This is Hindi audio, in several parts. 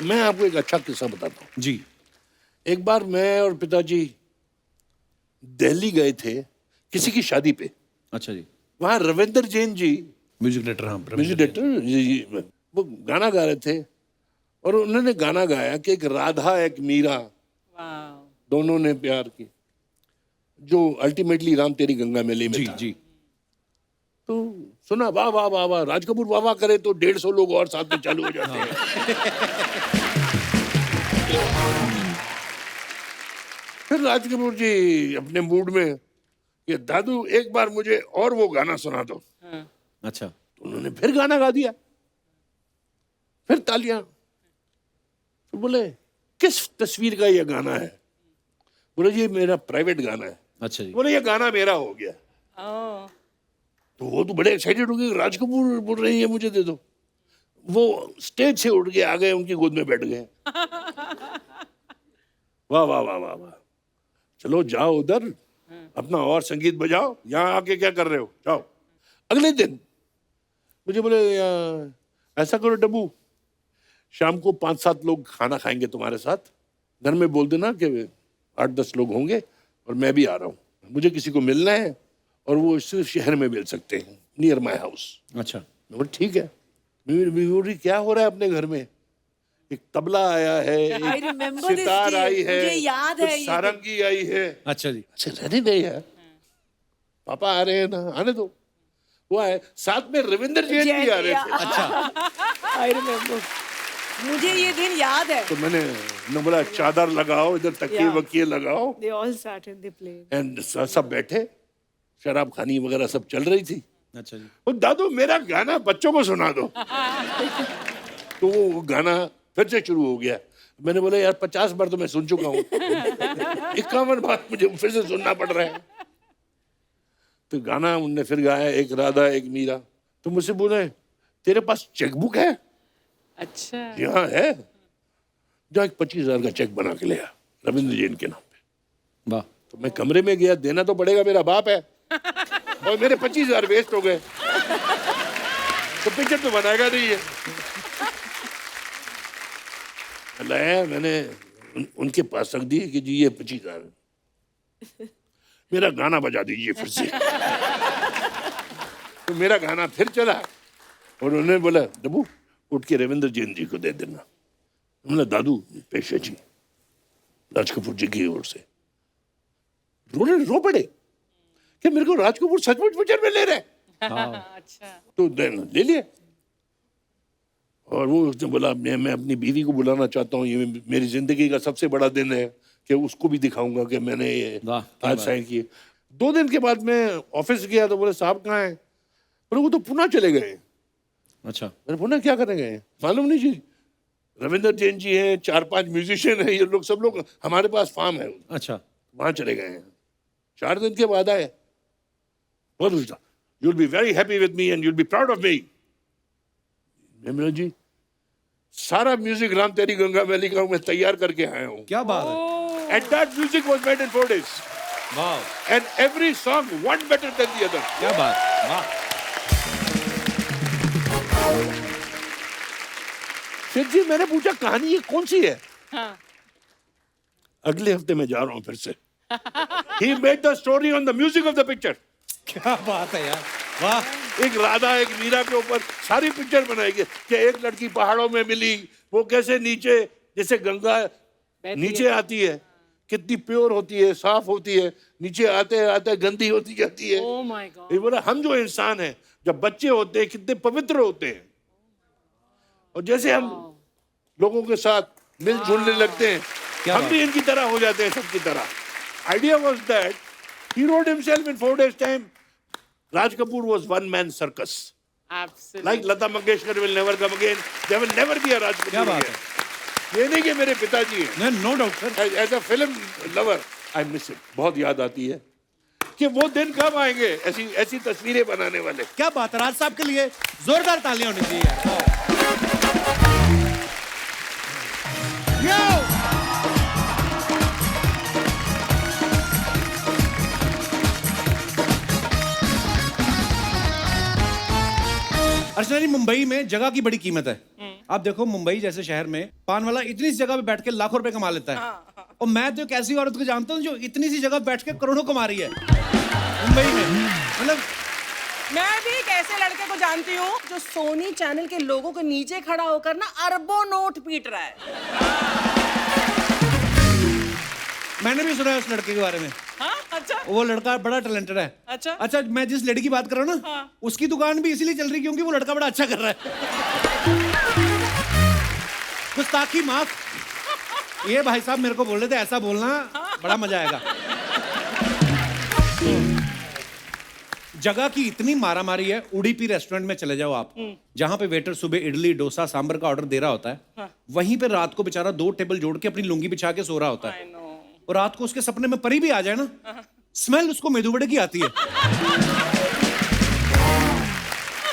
मैं आपको एक अच्छा किस्सा बताता हूँ जी। एक बार मैं और पिताजी दिल्ली गए थे किसी की शादी पे अच्छा जी। वहां रविंद्र जैन जी म्यूजिक डायरेक्टर, हाँ, म्यूजिक डायरेक्टर जी, वो गाना गा रहे थे और उन्होंने गाना गाया कि एक राधा एक मीरा दोनों ने प्यार की जो अल्टीमेटली राम तेरी गंगा मैली में जी था। जी। तो सुना वाह वाह वाह वाह, राज कपूर वाह वाह करे तो 150 लोग और साथ में चालू हो जाते हैं। फिर राज कपूर जी अपने मूड में कि दादू एक बार मुझे और वो गाना सुना दो। अच्छा। तो उन्होंने फिर गाना गा दिया, फिर तालियां। तो बोले किस तस्वीर का ये गाना है? बोले जी मेरा प्राइवेट गाना है। अच्छा जी। बोले ये गाना मेरा हो गया। तो वो तो बड़े एक्साइटेड हो गए, राज कपूर बोल रही है मुझे दे दो। वो स्टेज से उठ के आ गए, उनकी गोद में बैठ गए। वाह वाह वाह वाह वाह, चलो जाओ उधर अपना और संगीत बजाओ, यहाँ आके क्या कर रहे हो, जाओ। अगले दिन मुझे बोले ऐसा करो डब्बू, शाम को 5-7 लोग खाना खाएंगे तुम्हारे साथ, घर में बोल देना कि 8-10 लोग होंगे और मैं भी आ रहा हूँ, मुझे किसी को मिलना है और वो सिर्फ शहर में मिल सकते हैं, नियर माई हाउस। अच्छा। मैं बोला ठीक है। बोली क्या हो रहा है अपने घर में? एक तबला आया है, एक सितार आई है, मुझे याद है, कुछ सारंगी आई है। अच्छा जी। अच्छा रहने दे यार, पापा आ रहे हैं ना, आने दो। वो आए, साथ में रविंद्र जैन भी आ रहे थे। अच्छा। आई रिमेम्बर, मुझे ये दिन याद है। तो मैंने बोला चादर लगाओ, इधर तकिए वकिए लगाओ, They all sat in the plane. And सब बैठे, शराब खानी वगैरह सब चल रही थी। अच्छा जी। और दादू मेरा गाना बच्चों को सुना दो। तो वो गाना फिर से शुरू हो गया। मैंने बोला यार 50 बार तो मैं सुन चुका हूँ, 51 बार मुझे फिर से सुनना पड़ रहा है। तो गाना उनने फिर गाया, एक राधा एक मीरा। तो मुझसे बोले तेरे पास चेकबुक है? अच्छा। यहाँ है, जो एक 25,000 का चेक बना के ले आ रविंद्र जैन के नाम पे। वाह। तो मैं कमरे में गया, देना तो पड़ेगा, मेरा बाप है, और मेरे 25,000 वेस्ट हो गए, तो पिक्चर तो बनाएगा नहीं है। लाया मैंने उनके पास रख दी कि जी ये 25,000 मेरा गाना बजा दीजिए फिर से। तो मेरा गाना फिर चला और उन्होंने बोला डब्बू उठ के रविंद्र जैन जी को दे देना। बोला दादू पेशे जी, राज कपूर जी की ओर से। रो पड़े कि मेरे को राज कपूर सचमुच पिक्चर में ले रहे। अच्छा। तो ले लिए। और वो उसने बोला मैं अपनी बीवी को बुलाना चाहता हूँ, ये मेरी जिंदगी का सबसे बड़ा दिन है कि उसको भी दिखाऊंगा कि मैंने ये आज साइन किए। 2 दिन के बाद मैं ऑफिस गया तो बोले साहब कहाँ हैं? बोले वो तो पुणे चले गए। अच्छा। मैंने पुणे क्या करने गए? मालूम नहीं जी, रविंद्र जैन जी हैं, 4-5 म्यूजिशियन हैं, ये लोग सब लोग, हमारे पास फार्म है। अच्छा। वहां चले गए हैं। 4 दिन के बाद आए, बहुत you'll be very happy with me and you'll be proud of me। जी सारा म्यूजिक राम तेरी गंगा मैली का मैं तैयार करके आया हूँ। क्या बात है। And that music was made in 4 days। वाह। And every song one better than the other। क्या बात। वाह। फिर जी मैंने पूछा कहानी ये कौन सी है? हाँ। अगले हफ्ते मैं जा रहा हूँ फिर से। He made the story on the music of the picture। क्या बात है यार। वाह। एक राधा एक मीरा के ऊपर सारी पिक्चर बनाएगी कि एक लड़की पहाड़ों में मिली, वो कैसे नीचे जैसे गंगा नीचे आती है, कितनी प्योर होती है, साफ होती है, नीचे आते आते गंदी होती जाती है। Oh my God। ये बोला हम जो इंसान हैं जब बच्चे होते हैं कितने पवित्र होते हैं, और जैसे हम लोगों के साथ मिलजुलने लगते हैं हम भी इनकी तरह हो जाते हैं, सबकी तरह। Idea was that he wrote himself in 4 days time। Raj Kapoor was one man circus। Absolutely। Like Lata Mangeshkar will never come again, there will never be a Raj Kapoor क्या बात again। है। ये नहीं कि मेरे पिताजी हैं, no doubt sir. As a film lover I miss it. बहुत याद आती है कि वो दिन कब आएंगे ऐसी ऐसी तस्वीरें बनाने वाले। क्या बात है। राज साहब के लिए जोरदार तालियां होनी चाहिए यार। अर्चना जी, मुंबई में जगह की बड़ी कीमत है। आप देखो मुंबई जैसे शहर में पान वाला इतनी सी जगह पे बैठ के लाखों रुपए कमा लेता है। और मैं तो एक ऐसी औरत को जानता हूँ जो इतनी सी जगह बैठ के करोड़ों कमा रही है मुंबई में। मतलब मैं भी एक ऐसे लड़के को जानती हूँ जो सोनी चैनल के लोगों के नीचे खड़ा होकर ना अरबों नोट पीट रहा है। मैंने भी सुना है उस लड़के के बारे में। हाँ, अच्छा वो लड़का बड़ा टैलेंटेड है। अच्छा मैं जिस लड़की की बात कर रहा हूँ ना, हाँ। उसकी दुकान भी इसीलिए चल रही क्योंकि वो लड़का बड़ा अच्छा कर रहा है। गुस्ताखी माफ। ये भाई साहब मेरे को बोल रहे थे ऐसा बोलना, बड़ा मजा आएगा। जगह की इतनी मारामारी है, उडुपी रेस्टोरेंट में चले जाओ आप, जहां पे वेटर सुबह इडली डोसा सांभर का ऑर्डर दे रहा होता है, वहीं पे रात को बेचारा 2 टेबल जोड़ के अपनी लुंगी बिछा के सो रहा होता है। और रात को उसके सपने में परी भी आ जाए ना, स्मेल उसको मेदू वड़े की आती है।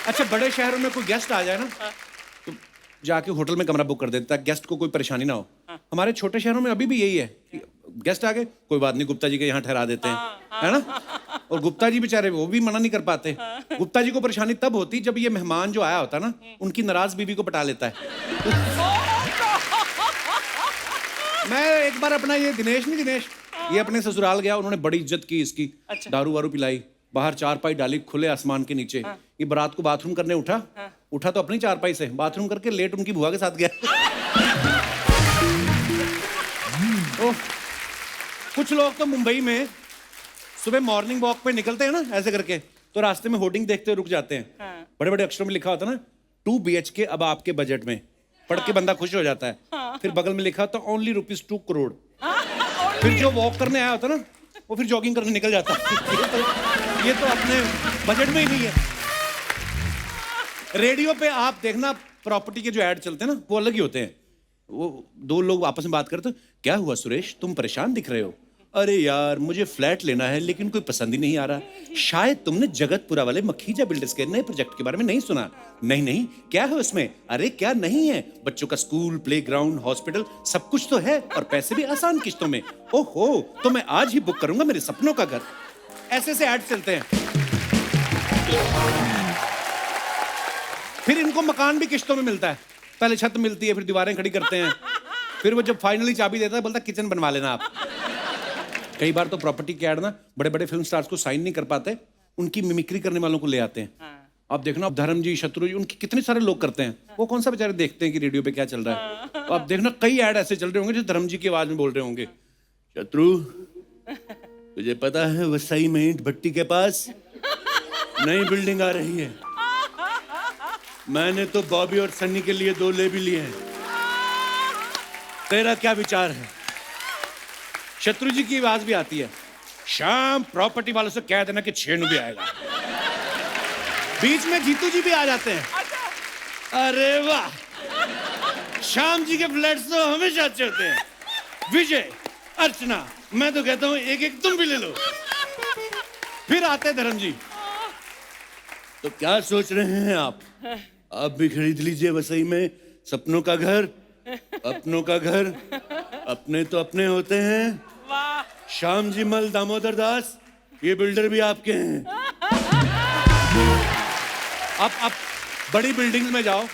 अच्छा, बड़े शहरों में कोई गेस्ट आ जाए ना, तो जाके होटल में कमरा बुक कर देता है, गेस्ट को कोई परेशानी ना हो। हमारे छोटे शहरों में अभी भी यही है कि गेस्ट आ गए, कोई बात नहीं, गुप्ता जी के यहाँ ठहरा देते हैं, है ना। और गुप्ता जी बेचारे वो भी मना नहीं कर पाते। गुप्ता जी को परेशानी तब होती जब ये मेहमान जो आया होता ना, उनकी नाराज बीवी को पटा लेता है। मैं एक बार अपना ये दिनेश ये अपने ससुराल गया, उन्होंने बड़ी इज्जत की इसकी। अच्छा। दारू वारू पिलाई, बाहर चारपाई डाली खुले आसमान के नीचे। ये बारात को बाथरूम करने उठा तो अपनी चारपाई से बाथरूम करके लेट उनकी बुआ के साथ गया। ओह, कुछ लोग तो मुंबई में सुबह मॉर्निंग वॉक पे निकलते हैं ना ऐसे करके, तो रास्ते में होर्डिंग देखते हुए रुक जाते हैं। बड़े बड़े अक्षरों में लिखा होता है ना, 2 BHK अब आपके बजट में। पढ़ के बंदा खुश हो जाता है। फिर बगल में लिखा तो ओनली ₹2 करोड़। फिर जो वॉक करने आया होता ना, वो फिर जॉगिंग करने निकल जाता है। ये तो अपने बजट में ही नहीं है। रेडियो पे आप देखना, प्रॉपर्टी के जो ऐड चलते हैं ना, वो अलग ही होते हैं। वो 2 लोग आपस में बात करते, क्या हुआ सुरेश, तुम परेशान दिख रहे हो? अरे यार, मुझे फ्लैट लेना है लेकिन कोई पसंद ही नहीं आ रहा। शायद तुमने जगतपुरा वाले मखीजा बिल्डर्स के नए प्रोजेक्ट के बारे में नहीं सुना। नहीं, क्या है उसमें? अरे क्या नहीं है, बच्चों का स्कूल, प्लेग्राउंड, हॉस्पिटल, सब कुछ तो है, और पैसे भी आसान किस्तों में। ओहो, तो मैं आज ही बुक करूंगा मेरे सपनों का घर। ऐसे से ऐड चलते हैं। फिर इनको मकान भी किस्तों में मिलता है। पहले छत मिलती है, फिर दीवारें खड़ी करते हैं, फिर वो जब फाइनली चाबी देता है बोलता है किचन बनवा लेना आप। कई बार तो प्रॉपर्टी के ऐड ना बड़े बड़े फिल्म स्टार्स को साइन नहीं कर पाते, उनकी मिमिक्री करने वालों को ले आते हैं। आप देखना, धर्म जी, शत्रु जी, उनके कितने सारे लोग करते हैं। वो कौन सा बेचारे देखते हैं कि रेडियो पे क्या चल रहा है। तो आप देखना कई ऐड ऐसे चल रहे होंगे जो धर्म जी की आवाज में बोल रहे होंगे। शत्रु, तुझे पता है वसई में ईंट भट्टी के पास नई बिल्डिंग आ रही है। मैंने तो बॉबी और सन्नी के लिए 2 ले भी लिए हैं। तेरा क्या विचार है? शत्रु जी की आवाज भी आती है, शाम प्रॉपर्टी वालों से कह देना कि छेनू भी आएगा। बीच में जीतू जी भी आ जाते हैं। अरे वाह, शाम जी के फ्लैट्स तो हमेशा अच्छे होते हैं। विजय, अर्चना, मैं तो कहता हूं एक एक तुम भी ले लो। फिर आते हैं धर्म जी। तो क्या सोच रहे हैं आप भी खरीद लीजिए वसई में सपनों का घर, अपनों का घर। अपने तो अपने होते हैं। वाह, श्याम जी मल दामोदर दास, ये बिल्डर भी आपके हैं। आप बड़ी बिल्डिंग्स में जाओ,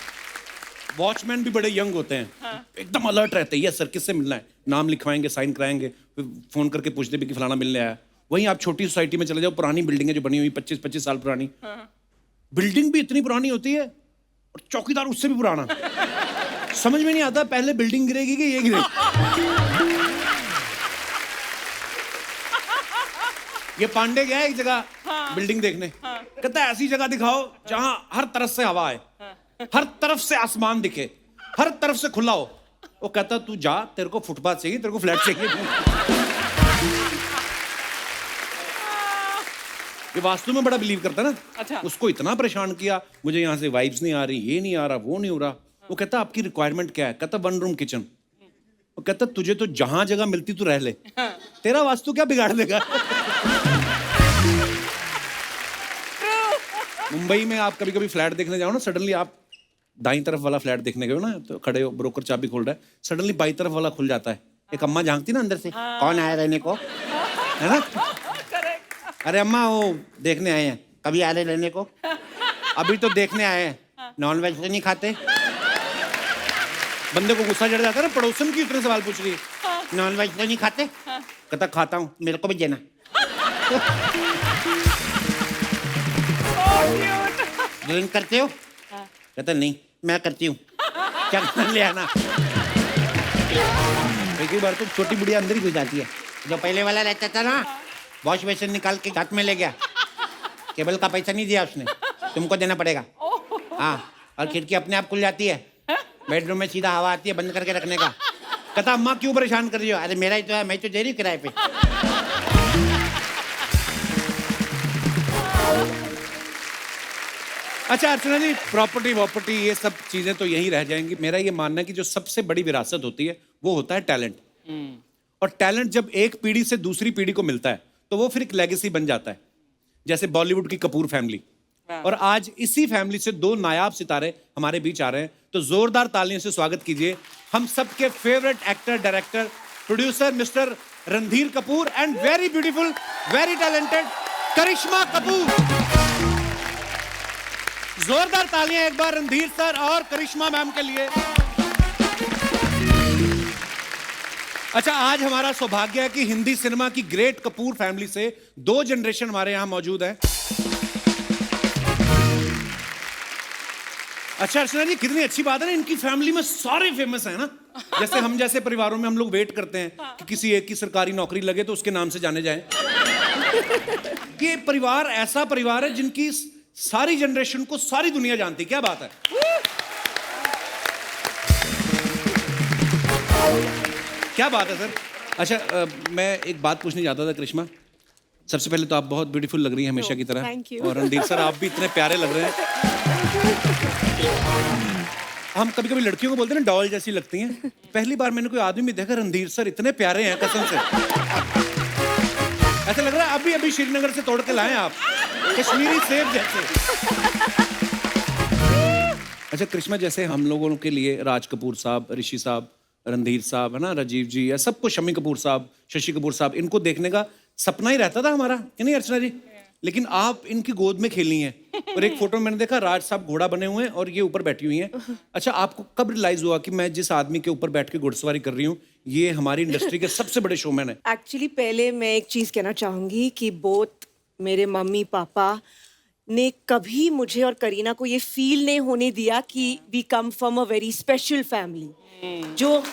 वॉचमैन भी बड़े यंग होते हैं। एकदम अलर्ट रहते हैं, ये सर किससे मिलना है, नाम लिखवाएंगे, साइन कराएंगे, फिर फोन करके पूछते भी कि फलाना मिलने आया। वहीं आप छोटी सोसाइटी में चले जाओ, पुरानी बिल्डिंगें जो बनी हुई 25-25 साल पुरानी, बिल्डिंग भी इतनी पुरानी होती है और चौकीदार उससे भी पुराना। समझ में नहीं आता पहले बिल्डिंग गिरेगी कि ये गिरेगी। ये पांडे गया एक जगह बिल्डिंग देखने, कहता है ऐसी जगह दिखाओ जहां हर तरफ से हवा आए, हर तरफ से आसमान दिखे, हर तरफ से खुला हो। वो कहता तू जा, तेरे को फुटपाथ चाहिए, तेरे को फ्लैट चाहिए। ये वास्तु में बड़ा बिलीव करता ना। अच्छा। उसको इतना परेशान किया, मुझे यहाँ से वाइब्स नहीं आ रही, ये नहीं आ रहा, वो नहीं हो रहा। वो कहता आपकी रिक्वायरमेंट क्या है? कहता 1 रूम किचन। वो कहता तुझे तो जहां जगह मिलती तू रह ले, तेरा वास्तु क्या बिगाड़ देगा। मुंबई में आप कभी कभी फ्लैट देखने जाओ ना, सडनली आप दाईं तरफ वाला फ्लैट देखने गए हो ना, तो खड़े हो, ब्रोकर चाबी खोल रहा है, सडनली बाईं तरफ वाला खुल जाता है। एक अम्मा झांकती ना अंदर से, कौन आया रहने को, है ना। अरे अम्मा वो देखने आए हैं, कभी आ रहे रहने को? अभी तो देखने आए हैं, नॉन वेज तो नहीं खाते। बंदे को गुस्सा चढ़ जाता है ना, पड़ोसन की इतने सवाल पूछ रही है। नॉन वेज तो नहीं खाते? कहता खाता हूँ, मेरे को भी देना। ड्रिंक करते हो? कहता नहीं, मैं करती हूँ। क्या ले आना। एक ही बार तो छोटी बुढ़िया अंदर ही घुस जाती है। जो पहले वाला रहता था ना, वॉश बेसिन निकाल के हाथ में ले गया, केबल का पैसा नहीं दिया उसने, तुमको देना पड़ेगा। हाँ, और खिड़की अपने आप खुल जाती है, बेडरूम में सीधा हवा आती है, बंद करके रखने का। कहता अम्मा क्यों परेशान कर रही हो? अरे मेरा ही तो है, मैं तो दे रही हूँ किराए पे। अच्छा अर्चना जी, प्रॉपर्टी ये सब चीजें तो यहीं रह जाएंगी। मेरा ये मानना है कि जो सबसे बड़ी विरासत होती है वो होता है टैलेंट। और टैलेंट जब एक पीढ़ी से दूसरी पीढ़ी को मिलता है तो वो फिर एक लेगेसी बन जाता है। जैसे बॉलीवुड की कपूर फैमिली, और आज इसी फैमिली से दो नायाब सितारे हमारे बीच आ रहे हैं। तो जोरदार तालियों से स्वागत कीजिए हम सबके favourite actor, director, producer mister Randhir Kapoor and very beautiful, very talented Karishma Kapoor. जोरदार तालियां एक बार रणधीर सर और करिश्मा मैम के लिए। अच्छा, आज हमारा सौभाग्य है कि हिंदी सिनेमा की ग्रेट कपूर फैमिली से दो जनरेशन हमारे यहां मौजूद है। अच्छा अर्चना जी, कितनी अच्छी बात है ना, इनकी फैमिली में सारे फेमस हैं ना। जैसे हम जैसे परिवारों में हम लोग वेट करते हैं कि किसी एक की सरकारी नौकरी लगे तो उसके नाम से जाने जाएं। ये परिवार ऐसा परिवार है जिनकी सारी जनरेशन को सारी दुनिया जानती। क्या बात है। क्या बात है सर। अच्छा मैं एक बात पूछने जाता था करिश्मा। सबसे पहले तो आप बहुत ब्यूटीफुल लग रही हैं हमेशा की तरह। Thank you. और रणधीर सर आप भी इतने प्यारे लग रहे हैं। हम कभी कभी लड़कियों को बोलते हैं ना डॉल जैसी लगती हैं। पहली बार मैंने कोई आदमी में देखा रणधीर सर इतने प्यारे हैं कसम से। ऐसा लग रहा है अभी अभी श्रीनगर से तोड़ के लाए आप, कश्मीरी सेब जैसे। अच्छा करिश्मा, जैसे हम लोगों के लिए राज कपूर साहब, ऋषि साहब, रणधीर साहब है ना, राजीव जी, या सबको, शम्मी कपूर साहब, शशि कपूर साहब, इनको देखने का सपना ही रहता था हमारा, कि नहीं अर्चना जी? लेकिन आप इनकी गोद में खेली हैं। और एक फोटो मैंने देखा, राज साहब घोड़ा बने हुए हैं और ये ऊपर बैठी हुई हैं। अच्छा, आपको कब रियलाइज हुआ कि मैं जिस आदमी के ऊपर बैठ के घुड़सवारी कर रही हूँ ये हमारी इंडस्ट्री के सबसे बड़े शोमैन है? एक्चुअली पहले मैं एक चीज़ कहना चाहूँगी कि बोथ मेरे मम्मी पापा ने कभी मुझे और करीना को ये फील नहीं होने दिया कि we come from a very special family. जो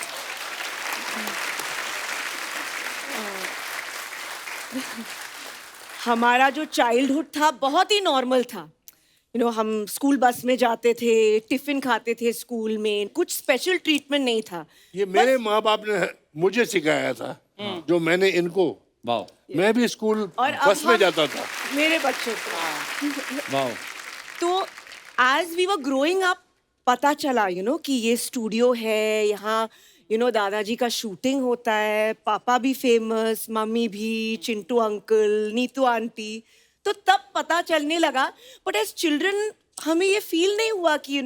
हमारा जो चाइल्डहुड था बहुत ही नॉर्मल था। हम स्कूल बस में जाते थे, टिफिन खाते थे स्कूल में, कुछ स्पेशल ट्रीटमेंट नहीं था। ये मेरे माँ बाप ने मुझे सिखाया था, जो मैंने इनको। वाह। मैं भी स्कूल और बस में जाता था। मेरे बच्चों को वाह। तो as we were growing up पता चला कि ये स्टूडियो है, यहाँ दादाजी का शूटिंग होता है, पापा भी फेमस, मम्मी भी, चिंटू अंकल, नीतू आंटी। तो तब पता चलने लगा। बट एज चिल्ड्रन हमें ये फील नहीं हुआ कि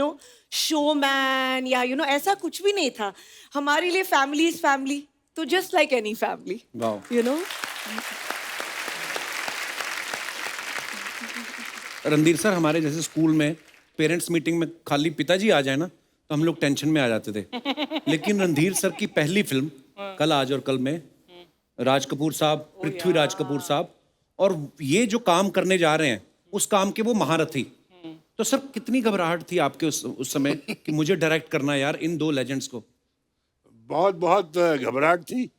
शोमैन या ऐसा कुछ भी नहीं था। हमारे लिए फैमिली इज फैमिली, तो just like any family. Randhir sir, हमारे जैसे स्कूल में पेरेंट्स मीटिंग में खाली पिताजी आ जाए ना तो हम लोग टेंशन में आ जाते थे। लेकिन रणधीर सर की पहली फिल्म कल, आज और कल में राज कपूर साहब, पृथ्वीराज कपूर साहब, और ये जो काम करने जा रहे हैं उस काम के वो महारथी। तो सर कितनी घबराहट थी आपके उस समय कि मुझे डायरेक्ट करना यार इन दो लेजेंड्स को? बहुत बहुत घबराहट थी।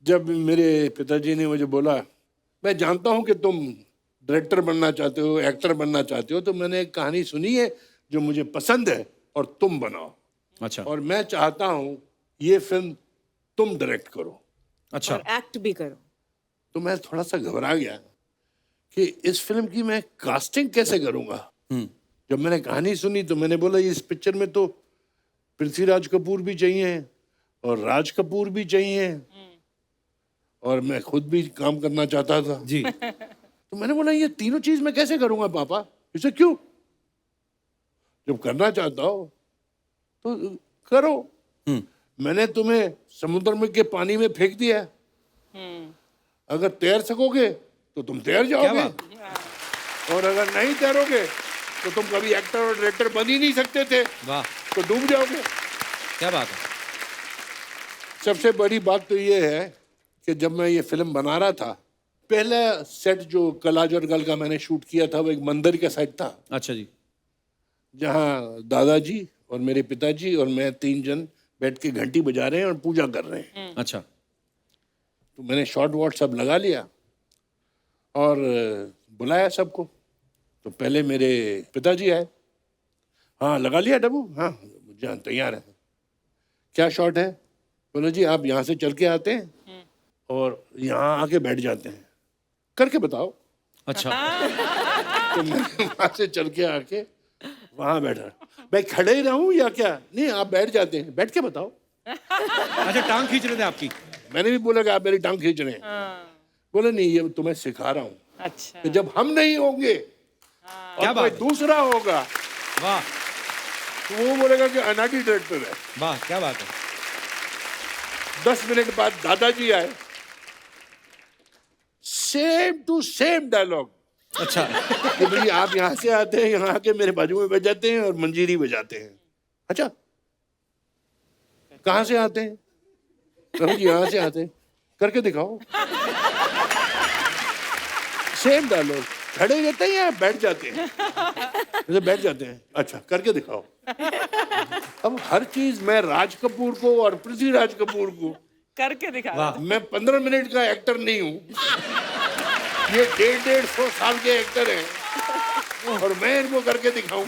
जब मेरे पिताजी ने मुझे बोला, मैं जानता हूँ कि तुम डायरेक्टर बनना चाहते हो, एक्टर बनना चाहते हो, तो मैंने एक कहानी सुनी है जो मुझे पसंद है और तुम बनाओ। अच्छा। और मैं चाहता हूँ ये फिल्म तुम डायरेक्ट करो। अच्छा। और एक्ट भी करो। तो मैं थोड़ा सा घबरा गया कि इस फिल्म की मैं कास्टिंग कैसे करूँगा। जब मैंने कहानी सुनी तो मैंने बोला इस पिक्चर में तो पृथ्वीराज कपूर भी चाहिए और राज कपूर भी चाहिए और मैं खुद भी काम करना चाहता था जी। तो मैंने बोला ये तीनों चीज मैं कैसे करूंगा पापा? इसे क्यों? जब करना चाहता हो तो करो। मैंने तुम्हें समुद्र में के पानी में फेंक दिया, अगर तैर सकोगे तो तुम तैर जाओगे, और अगर नहीं तैरोगे तो तुम कभी एक्टर और डायरेक्टर बन ही नहीं सकते थे, वाह। तो डूब जाओगे। क्या बात है। सबसे बड़ी बात तो ये है कि जब मैं ये फिल्म बना रहा था, पहला सेट जो कलाज और गल का मैंने शूट किया था वो एक मंदिर का सेट था, अच्छा जी। जहाँ दादाजी और मेरे पिताजी और मैं 3 जन बैठ के घंटी बजा रहे हैं और पूजा कर रहे हैं। अच्छा। तो मैंने शॉर्ट वॉट सब लगा लिया और बुलाया सबको। तो पहले मेरे पिताजी आए। हाँ लगा लिया डब्बू, हाँ जान तैयार है। क्या शॉट है? बोलो जी आप यहाँ से चल के आते हैं और यहाँ आके बैठ जाते हैं, करके बताओ। अच्छा। तो मैं वहाँ से चल के आके वहाँ बैठा। मैं खड़े ही रहूं या क्या? नहीं आप बैठ जाते हैं, बैठ के बताओ। अच्छा, टांग खींच रहे थे आपकी? मैंने भी बोला कि आप मेरी टांग खींच रहे हैं। बोले नहीं ये तुम्हें सिखा रहा हूँ अच्छा कि जब हम नहीं होंगे क्या और कोई बात है। दूसरा होगा वाह तो वो बोलेगा कि अनाड़ी डायरेक्टर है। वाह, क्या बात है। 10 मिनट बाद दादाजी आए, सेम टू सेम डायलॉग अच्छा। कि भाई आप यहाँ से आते हैं, यहाँ आके मेरे बाजू में बैठ जाते हैं और मंजीरी बजाते हैं। अच्छा कहाँ से आते हैं? कहो जी यहाँ से आते हैं, करके दिखाओ। सेम डायलॉग, खड़े रहते हैं या बैठ जाते हैं? जैसे बैठ जाते हैं, अच्छा करके दिखाओ। अब हर चीज मैं राज कपूर को और पृथ्वीराज कपूर को, करके दिखा वाह। मैं 15 मिनट का एक्टर नहीं हूँ, ये 150 साल के एक्टर हैं और मैं इनको करके दिखाऊं।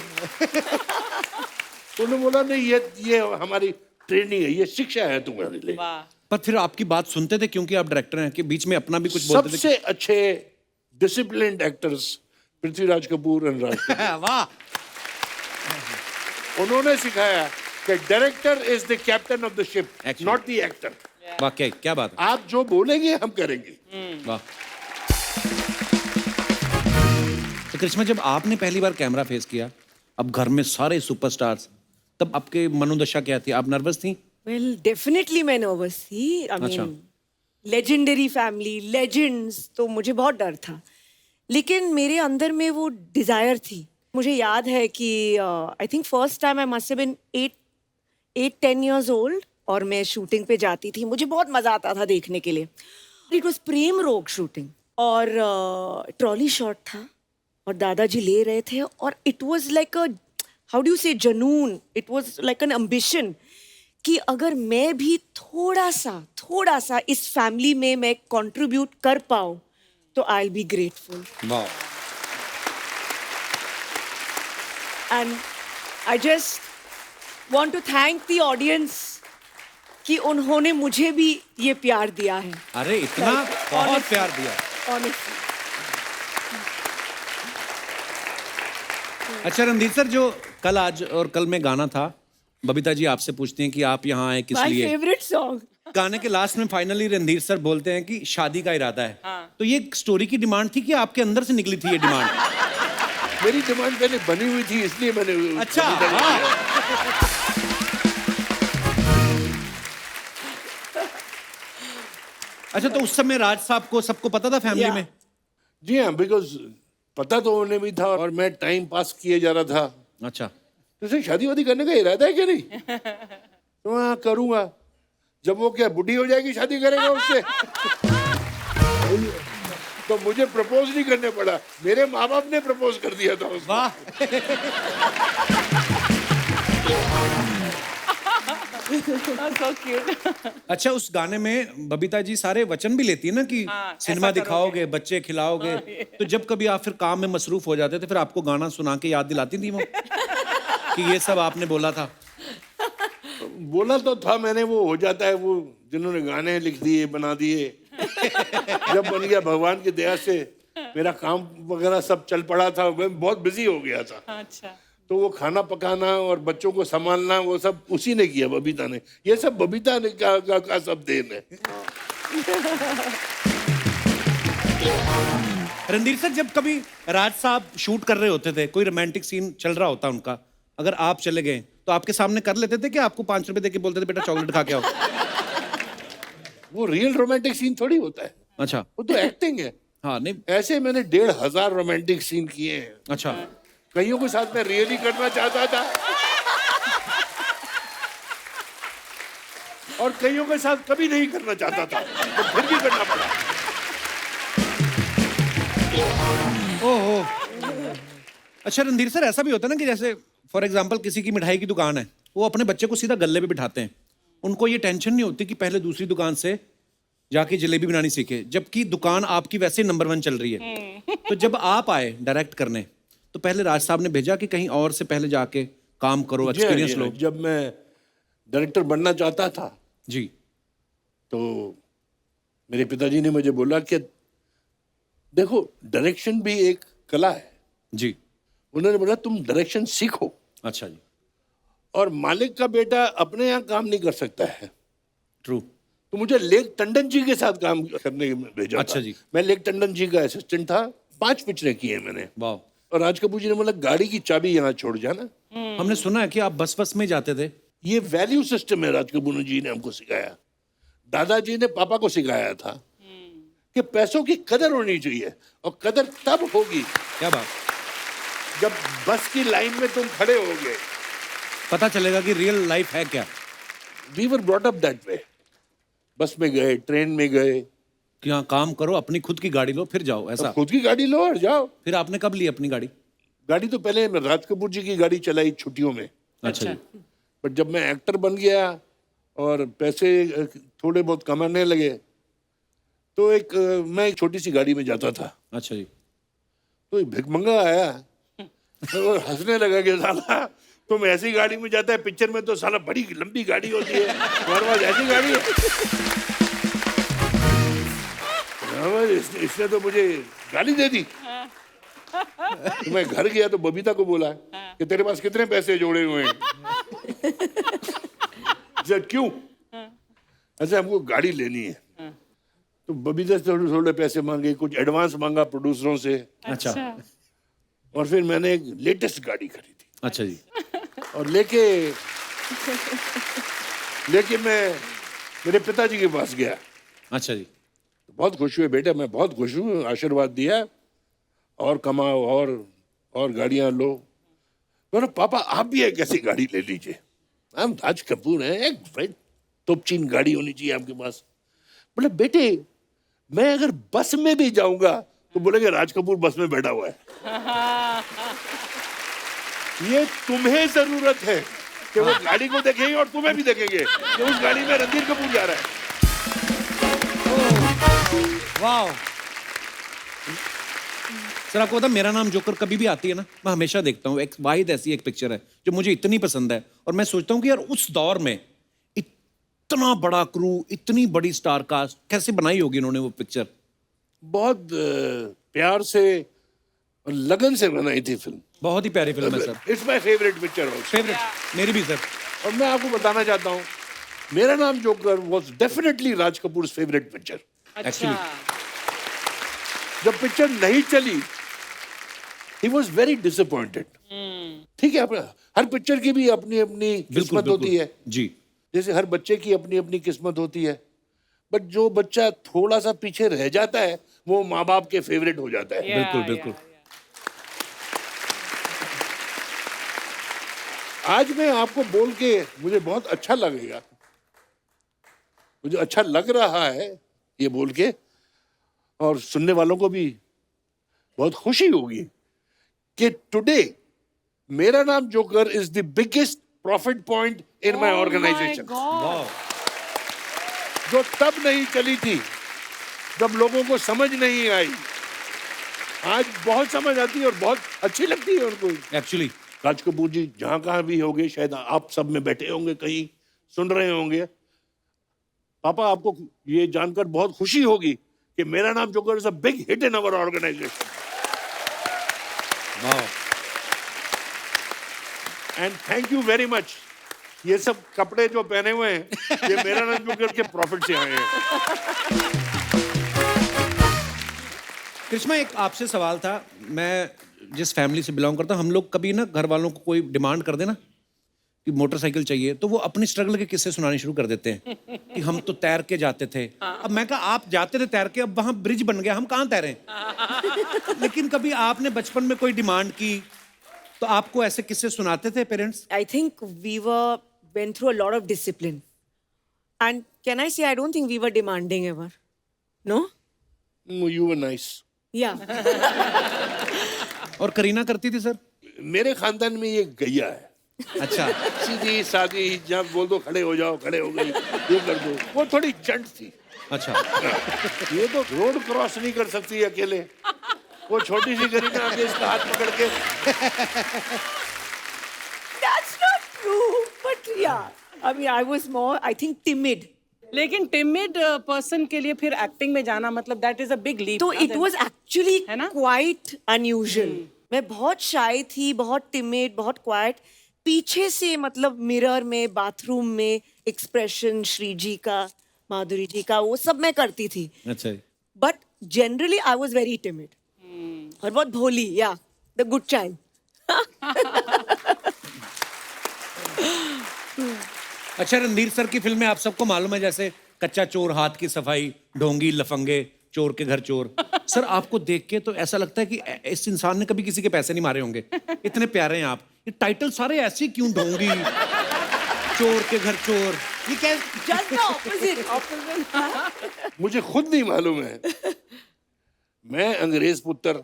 तो उन्होंने बोला नहीं ये हमारी ट्रेनिंग है, ये शिक्षा है तुम्हारे लिए। वाह पर फिर आपकी बात सुनते थे क्योंकि आप डायरेक्टर हैं कि बीच में अपना भी कुछ बोलते थे? सबसे अच्छे डिसिप्लिन्ड एक्टर्स पृथ्वीराज कपूर और राज कपूर। वाह। उन्होंने सिखाया कि director is the captain of the ship, Actually. Not the actor. वाकई क्या बात है। आप जो बोलेंगे हम करेंगे। वाह। तो करिश्मा, जब आपने पहली बार कैमरा फेस किया, अब घर में सारे सुपरस्टार्स, तब आपके मनोदशा क्या थी? आप नर्वस थी? Well, definitely मैं nervous थी। I अच्छा। mean, legendary family, legends, तो मुझे बहुत डर था। लेकिन मेरे अंदर में वो डिजायर थी। मुझे याद है कि I think first time I must have been 8-10 years old और मैं शूटिंग पे जाती थी। मुझे बहुत मजा आता था देखने के लिए। इट वाज प्रेम रोग शूटिंग और ट्रॉली शॉट था और दादाजी ले रहे थे और it was like a, how do you say, जनून। It was like an ambition कि अगर मैं भी थोड़ा सा इस फैमिली में मैं कंट्रीब्यूट कर पाऊँ तो आई विल बी ग्रेटफुल। वाह। And I just want to thank the audience कि उन्होंने मुझे भी ये प्यार दिया है। अरे इतना Like, बहुत honestly. प्यार दिया। ऑनेस्टली अच्छा रणधीर सर, जो कल आज और कल में गाना था, बबीता जी आपसे पूछती हैं कि आप यहाँ आए किस माय लिए? Favourite song. गाने के लास्ट में फाइनली रणधीर सर बोलते हैं कि शादी का इरादा है। तो ये स्टोरी की डिमांड थी कि आपके अंदर से निकली थी ये डिमांड? मेरी डिमांड पहले बनी हुई थी इसलिए मैंने। अच्छा। हाँ। अच्छा, तो उस समय राज साहब को सबको पता था फैमिली Yeah. में? जी हाँ, बिकॉज पता तो उन्हें भी था और मैं टाइम पास किए जा रहा था। अच्छा। तुझे शादी वादी करने का इरादा है कि नहीं? तो हाँ करूंगा। जब वो क्या बुढ़ी हो जाएगी शादी करेगा उससे? तो मुझे प्रपोज नहीं करने पड़ा, मेरे माँ बाप ने प्रपोज कर दिया था उसको। वाह। सो क्यूट अच्छा, उस गाने में बबीता जी सारे वचन भी लेती है ना कि हाँ, सिनेमा ऐसा दिखाओगे, बच्चे खिलाओगे। तो जब कभी आप फिर काम में मसरूफ हो जाते थे, फिर आपको गाना सुना के याद दिलाती थी वो कि ये सब आपने बोला था? बोला तो था मैंने, वो हो जाता है, वो जिन्होंने गाने लिख दिए बना दिए। जब बन गया भगवान की दया से, मेरा काम वगैरह सब चल पड़ा था, मैं बहुत बिजी हो गया था। अच्छा तो वो खाना पकाना और बच्चों को संभालना वो सब उसी ने किया, बबीता ने। ये सब बबीता ने का सब देन है। रणधीर सर, जब कभी राज साहब शूट कर रहे होते थे, कोई रोमांटिक सीन चल रहा होता उनका, अगर आप चले गए तो आपके सामने कर लेते थे कि आपको 5 रुपए देके बोलते थे बेटा चॉकलेट खा के आओ? वो रियल रोमांटिक सीन थोड़ी होता है, अच्छा। वो तो एक्टिंग है। हाँ, नहीं। ऐसे मैंने 1500 रोमांटिक सीन किए हैं। अच्छा। कईयों के साथ मैं रियली करना चाहता था, और कईयों के साथ कभी नहीं करना चाहता था, तो फिर भी करना पड़ा। ओहो। अच्छा रणधीर सर, ऐसा भी होता है ना कि जैसे फॉर एग्जांपल किसी की मिठाई की दुकान है, वो अपने बच्चे को सीधा गल्ले पे बिठाते हैं, उनको ये टेंशन नहीं होती कि पहले दूसरी दुकान से जाके जलेबी बनानी सीखे, जबकि दुकान आपकी वैसे ही नंबर 1 चल रही है। तो जब आप आए डायरेक्ट करने, तो पहले राज साहब ने भेजा कि कहीं और से पहले जाके काम करो, एक्सपीरियंस लो? जब मैं डायरेक्टर बनना चाहता था जी। तो मेरे पिताजी ने मुझे बोला कि देखो, डायरेक्शन भी एक कला है। जी। उन्होंने बोला तुम डायरेक्शन सीखो, अच्छा जी। और मालिक का बेटा अपने यहाँ काम नहीं कर सकता है। ट्रू। तो मुझे लेक टंडन जी के साथ काम करने के लिए भेजा अच्छा था। जी। मैं लेक टंडन जी का असिस्टेंट था, 5 पिक्चरें की है मैंने। वाह। और राज कपूर जी ने बोला गाड़ी की चाबी यहाँ छोड़ जाना। हमने सुना है कि आप बस में जाते थे। ये वैल्यू सिस्टम है, राज कपूर जी ने हमको सिखाया। दादाजी ने पापा को सिखाया था कि पैसों की कदर होनी चाहिए, और कदर तब होगी क्या बात। जब बस की लाइन में तुम खड़े होगे। पता चलेगा कि रियल लाइफ है क्या। We were brought up that way. Bus में गए, ट्रेन में गए, कि हाँ काम करो, अपनी खुद की गाड़ी लो फिर जाओ, ऐसा। अब खुद की गाड़ी लो और जाओ। फिर आपने कब ली अपनी गाड़ी? गाड़ी तो पहले मैं राज कपूर जी की गाड़ी चलाई छुट्टियों में, अच्छा जी। बट जब मैं एक्टर बन गया और पैसे थोड़े बहुत कमाने लगे, तो मैं एक छोटी सी गाड़ी में जाता था। अच्छा जी। तो एक भिखमंगा आया, तो वो हंसने लगा कि साला तुम ऐसी गाड़ी में जाता है, पिक्चर में तो साला बड़ी लंबी गाड़ी होती है, तुम्हारे पास ऐसी गाड़ी है। इसने तो मुझे गाली दे दी। तो मैं घर गया तो बबीता को बोला कि तेरे पास कितने पैसे जोड़े हुए हैं? क्यों? ऐसे हमको गाड़ी लेनी है। तो बबीता से थोड़े थोड़े पैसे मांगे, कुछ एडवांस मांगा प्रोड्यूसरों से। अच्छा। और फिर मैंने एक लेटेस्ट गाड़ी खरीदी। अच्छा जी। और लेके मैं मेरे पिताजी के पास गया। अच्छा जी। बहुत खुश हुए, बेटा मैं बहुत खुश हूँ, आशीर्वाद दिया, और कमाओ और गाड़ियां लो। बोला पापा आप भी एक ऐसी गाड़ी ले लीजिए, हम राज कपूर हैं, एक भाई तोपचीन गाड़ी होनी चाहिए आपके पास। बोले बेटे मैं अगर बस में भी जाऊंगा तो बोलेंगे राज कपूर बस में बैठा हुआ है। ये तुम्हें जरूरत है कि वो गाड़ी को देखेंगे और तुम्हें भी देखेंगे कि उस गाड़ी में रणधीर कपूर जा रहा है। वाह। सर आपको पता मेरा नाम जोकर कभी भी आती है ना, मैं हमेशा देखता हूँ। एक वाहिद ऐसी एक पिक्चर है जो मुझे इतनी पसंद है, और मैं सोचता हूँ कि यार उस दौर में इतना बड़ा क्रू, इतनी बड़ी स्टार कास्ट कैसे बनाई होगी इन्होंने वो पिक्चर। बहुत प्यार से और लगन से बनाई थी फिल्म। बहुत ही प्यारी फिल्म है sir. It's my favourite picture also. Favourite मेरी भी सर। और मैं आपको बताना चाहता हूँ, मेरा Naam joker was definitely Raj Kapoor favourite picture. Actually जब पिक्चर नहीं चली, ही वॉज वेरी डिसअपॉइंटेड। ठीक है, हर पिक्चर की भी अपनी अपनी किस्मत होती है जी। जैसे हर बच्चे की अपनी अपनी किस्मत होती है, बट जो बच्चा थोड़ा सा पीछे रह जाता है वो माँ बाप के फेवरेट हो जाता है। बिल्कुल बिल्कुल। आज मैं आपको बोल के मुझे बहुत अच्छा लगेगा, मुझे अच्छा लग रहा है ये बोल के, और सुनने वालों को भी बहुत खुशी होगी कि today Mera Naam Joker is the biggest profit point in my organisation. जो तब नहीं चली थी जब लोगों को समझ नहीं आई, आज बहुत समझ आती है और बहुत अच्छी लगती है उनको। एक्चुअली राज कपूर जी जहां कहां भी होंगे, शायद आप सब में बैठे होंगे, कहीं सुन रहे होंगे, पापा आपको ये जानकर बहुत खुशी होगी कि Mera Naam Joker is a big hit in our organisation. And thank you very much. ये सब कपड़े जो पहने हुए हैं ये मेरा नाम जोकर के प्रॉफिट से आए हैं। कृष्णा एक आपसे सवाल था। मैं जिस फैमिली से बिलोंग करता हूँ, हम लोग कभी ना घर वालों को कोई डिमांड कर देना कि मोटरसाइकिल चाहिए, तो वो अपनी स्ट्रगल के किस्से सुनाने शुरू कर देते हैं कि हम तो तैर के जाते थे। अब मैं कहा आप जाते थे तैर के, अब वहां ब्रिज बन गया, हम कहाँ तैरें। लेकिन कभी आपने बचपन में कोई डिमांड की तो आपको ऐसे किस्से सुनाते थे parents? I think we went through a lot of discipline. And can I say, I don't think we were demanding ever. No? You were nice. Yeah. और करीना करती थी सर? मेरे खानदान में ये गैया है, अच्छा। सीधी सादी, जब बोल दो खड़े हो जाओ, खड़े हो गई, ये कर दो। वो थोड़ी चंट थी। अच्छा। ये तो रोड क्रॉस नहीं कर सकती अकेले, वो छोटी सी करीना आके इसका हाथ पकड़ के। That's not true. But yeah. I mean, I was more, I think, timid. लेकिन टिमिड पर्सन के लिए फिर एक्टिंग में जाना मतलब that is a big leap. तो it was actually है ना? quite unusual. मैं बहुत shy थी, बहुत timid, बहुत quiet. पीछे से मतलब मिरर में, बाथरूम में एक्सप्रेशन श्री जी का, माधुरी जी का, वो सब मैं करती थी. अच्छा। But generally, I was very timid. और बहुत भोली, yeah, the good child. अच्छा, रणधीर सर की फिल्में आप सबको मालूम है, जैसे कच्चा चोर, हाथ की सफाई, ढोंगी, लफंगे, चोर के घर चोर. सर आपको देख के तो ऐसा लगता है कि इस इंसान ने कभी किसी के पैसे नहीं मारे होंगे. इतने प्यारे हैं आप. ये टाइटल सारे ऐसे क्यों, ढोंगी, चोर के घर चोर, ये क्या? Just the opposite. मुझे खुद नहीं मालूम है. मैं अंग्रेज पुत्र,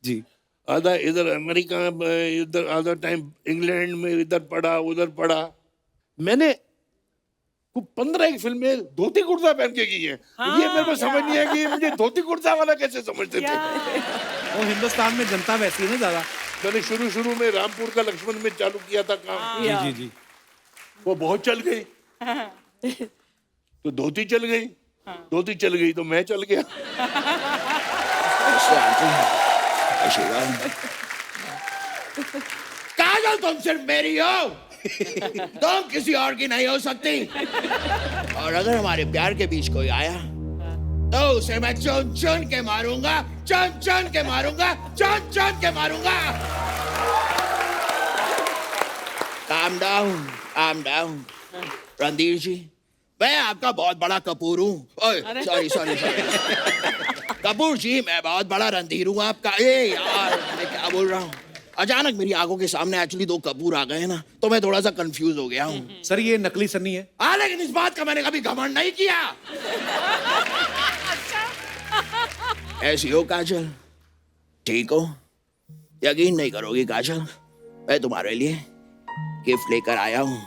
जी. आधा इधर अमेरिका में, इधर आधा टाइम इंग्लैंड में, इधर पढ़ा उधर पढ़ा. मैंने 15 फिल्में धोती कुर्ता पहन के की है. ये मेरे को समझ नहीं है कि मुझे धोती कुर्ता वाला कैसे समझते थे. वो हिंदुस्तान में जनता वैसी है ना ज्यादा. मैंने शुरू में रामपुर का लक्ष्मण में चालू किया था काम. जी जी जी. वो बहुत चल गई, तो धोती चल गई. धोती चल गई तो मैं चल गया. काजल, तुम सिर्फ मेरी हो, तुम किसी और की नहीं हो सकती. और अगर हमारे प्यार के बीच कोई आया तो उसे मैं चुन चुन के मारूंगा, चुन चुन के मारूंगा, चुन चुन के मारूंगा. Calm down, calm down. Randhir जी, मैं आपका बहुत बड़ा कपूर हूँ. ओए, सॉरी. कपूर जी, मैं बहुत बड़ा रणधीर हूँ आपका. ए यार, मैं क्या बोल रहा हूँ. अचानक मेरी आंखों के सामने एक्चुअली 2 कपूर आ गए ना, तो मैं थोड़ा सा कंफ्यूज हो गया हूँ. सर ये नकली सन्नी है. लेकिन इस बात का मैंने कभी घमंड नहीं किया. ऐसी हो काजल, ठीक हो? यकीन नहीं करोगी काजल, मैं तुम्हारे लिए गिफ्ट लेकर आया हूँ.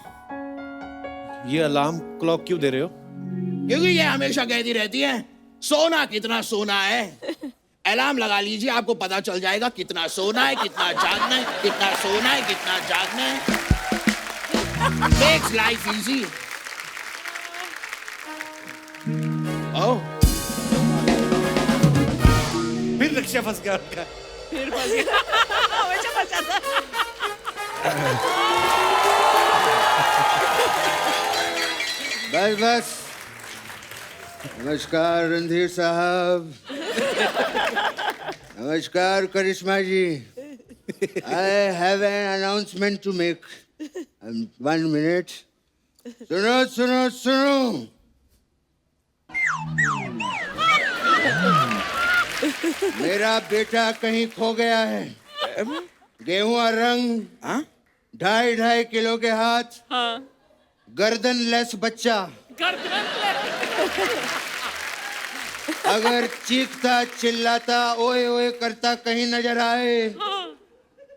ये अलार्म क्लॉक क्यों दे रहे हो? क्योंकि ये हमेशा कहती रहती है सोना कितना सोना है. अलार्म लगा लीजिए, आपको पता चल जाएगा कितना सोना है, कितना जागना है, कितना सोना है, कितना जागना है. Makes life easy. Oh. फिर रिक्शा फंस गया उनका. फिर फंस गया. हमेशा फंस जाता है. बस. नमस्कार रणधीर साहब. नमस्कार करिश्मा जी. I have an announcement to make. 1 minute. सुनो. मेरा बेटा कहीं खो गया है. गेहुआ रंग, 2.5 किलो के हाथ, गर्दन लेस बच्चा. अगर चीखता चिल्लाता ओए ओए करता कहीं नजर आए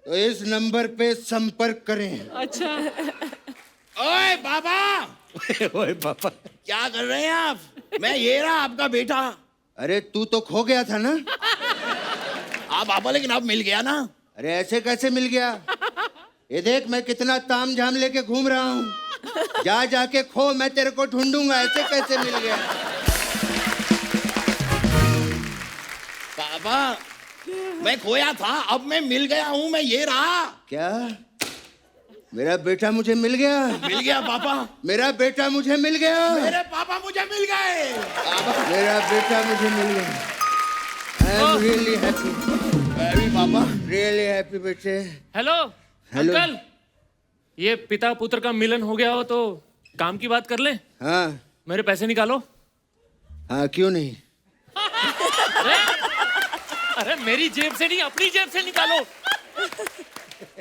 तो इस नंबर पे संपर्क करें. अच्छा. ओए बाबा, ओए पापा, क्या कर रहे हैं आप? मैं ये रहा आपका बेटा. अरे तू तो खो गया था ना. आप पापा, लेकिन अब मिल गया ना. अरे ऐसे कैसे मिल गया? ये देख मैं कितना ताम झाम लेके घूम रहा हूँ. जाके खो, मैं तेरे को ढूंढूंगा. ऐसे कैसे मिल गया? पापा, मैं खोया था, अब मैं मिल गया हूँ. मैं ये रहा. क्या? मेरा बेटा मुझे मिल गया. मिल गया पापा. मेरा बेटा मुझे मिल गया. मेरे पापा मुझे मिल गए. मेरा बेटा मुझे मिल गया. I am really happy. Very पापा. रियली हैप्पी बेटे. Hello hello. अंकल, ये पिता पुत्र का मिलन हो गया हो तो काम की बात कर ले. हाँ मेरे पैसे निकालो. हाँ, क्यों नहीं? अरे मेरी जेब से नहीं, अपनी जेब से निकालो.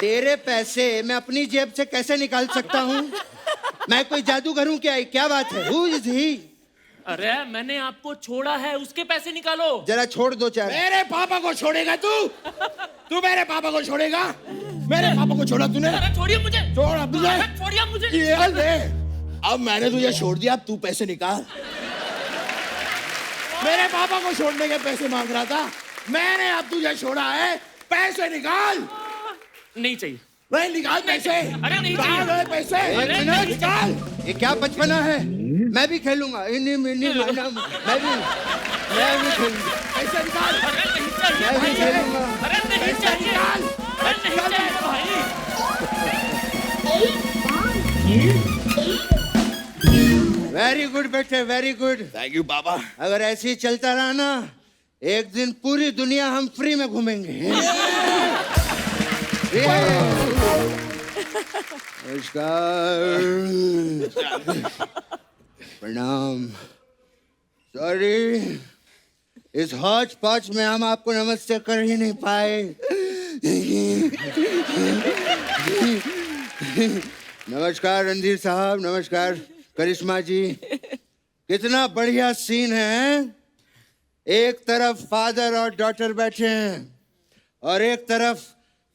तेरे पैसे मैं अपनी जेब से कैसे निकाल सकता हूँ? मैं कोई जादूगर हूँ क्या? क्या बात है? Who is he? अरे मैंने आपको छोड़ा है, उसके पैसे निकालो। जरा छोड़ दो चार। मेरे पापा को छोड़ेगा तू? तू मेरे पापा को छोड़ेगा? मेरे पापा को छोड़ा तूने? अरे छोड़िए मुझे, छोड़ अब तुझे। छोड़िए मुझे। ये ले, अब मैंने तुझे छोड़ दिया, अब तू पैसे निकाल। मेरे पापा को छोड़ने के पैसे मांग रहा था, मैंने अब तुझे छोड़ा है, पैसे निकाल। नहीं चाहिए। नहीं निकाल पैसे। अरे नहीं निकाल चाहिए। पैसे। एक मिनट। निकाल। ये क्या बचपना है? मैं भी खेलूंगा। इन्हीं मिनी माना मैं भी खेलूंगा। पैसे निकाल। अरे नहीं चाहिए मैं भी भाई। खेलूंगा। अरे नहीं पैसे चाहिए। निकाल। अरे नहीं चाहिए भाई। वेरी गुड बेटे, वेरी गुड। थैंक यू पापा। अगर ऐसे ही चलता रहा ना, एक दिन पूरी दुनिया हम फ्री में घूमेंगे। नमस्कार, प्रणाम। सॉरी, इस हौच पौच में हम आपको नमस्ते कर ही नहीं पाए। नमस्कार रणधीर साहब, नमस्कार करिश्मा जी। कितना बढ़िया सीन है। एक तरफ फादर और डॉटर बैठे हैं और एक तरफ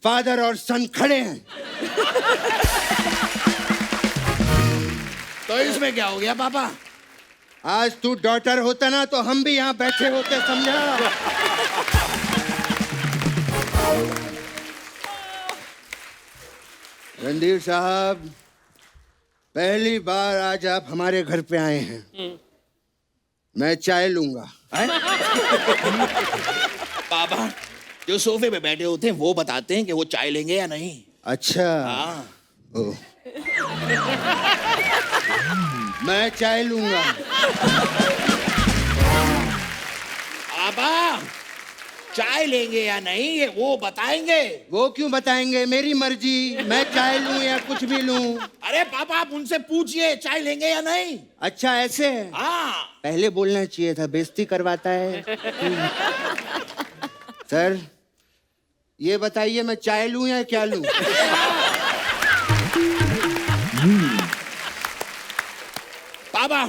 फादर और सन खड़े हैं। तो इसमें क्या हो गया पापा? आज तू डॉटर होता ना तो हम भी यहाँ बैठे होते, समझा? रणधीर साहब, पहली बार आज आप हमारे घर पे आए हैं। मैं चाय लूंगा। पापा, जो सोफे पे बैठे होते हैं वो बताते हैं कि वो चाय लेंगे या नहीं। अच्छा। हाँ। ओ। मैं चाय लूंगा। पापा, चाय लेंगे या नहीं ये वो बताएंगे। वो क्यों बताएंगे? मेरी मर्जी, मैं चाय लूं या कुछ भी लूं। अरे पापा, आप उनसे पूछिए चाय लेंगे या नहीं। अच्छा ऐसे है? हाँ। पहले बोलना चाहिए था, बेइज्जती करवाता है। सर, ये बताइए मैं चाय लूं या क्या लूं? पापा,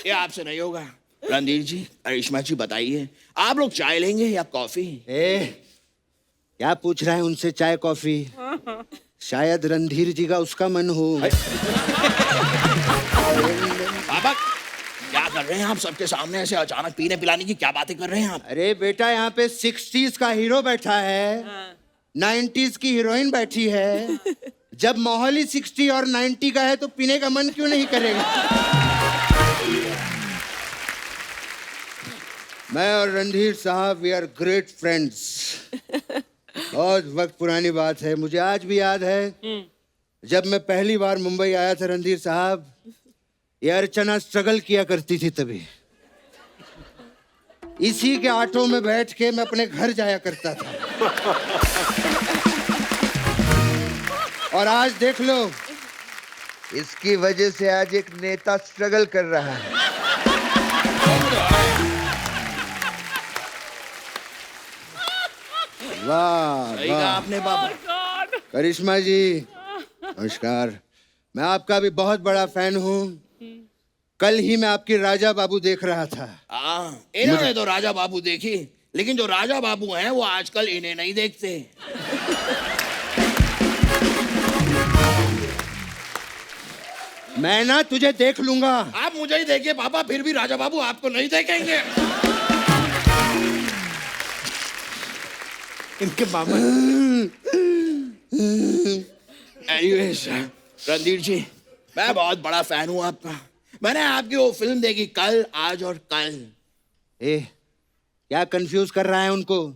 ये आपसे नहीं होगा। रणधीर जी, करिश्मा जी, बताइए आप लोग चाय लेंगे या कॉफी? क्या पूछ रहा है उनसे चाय कॉफी? शायद रणधीर जी का उसका मन हो। पापा, क्या कर रहे हैं आप? सबके सामने ऐसे अचानक पीने पिलाने की क्या बातें कर रहे हैं आप? अरे बेटा, यहाँ पे 60s का हीरो बैठा है, 90s की हीरोइन बैठी है। जब माहौल ही 60 और 90 का है तो पीने का मन क्यों नहीं करेगा? मैं और रणधीर साहब, वी आर ग्रेट फ्रेंड्स। बहुत वक्त पुरानी बात है, मुझे आज भी याद है जब मैं पहली बार मुंबई आया था रणधीर साहब, ये अर्चना स्ट्रगल किया करती थी तभी। इसी के ऑटो में बैठ के मैं अपने घर जाया करता था। और आज देख लो, इसकी वजह से आज एक नेता स्ट्रगल कर रहा है। वाह सही कहा वाह। आपने पापा। करिश्मा जी, नमस्कार। मैं आपका भी बहुत बड़ा फैन हूँ। कल ही मैं आपकी राजा बाबू देख रहा था। हाँ, इन्होंने तो राजा बाबू देखी, लेकिन जो राजा बाबू हैं वो आजकल इन्हें नहीं देखते। मैं ना तुझे देख लूंगा। आप मुझे ही देखिए पापा, फिर भी राजा बाबू आपको नहीं देखेंगे। इनके मामा। एनीवेज, रणधीर जी, मैं बहुत बड़ा फैन हूँ आपका। मैंने आपकी वो फिल्म देखी, कल, आज और कल। क्या कंफ्यूज कर रहा है उनको?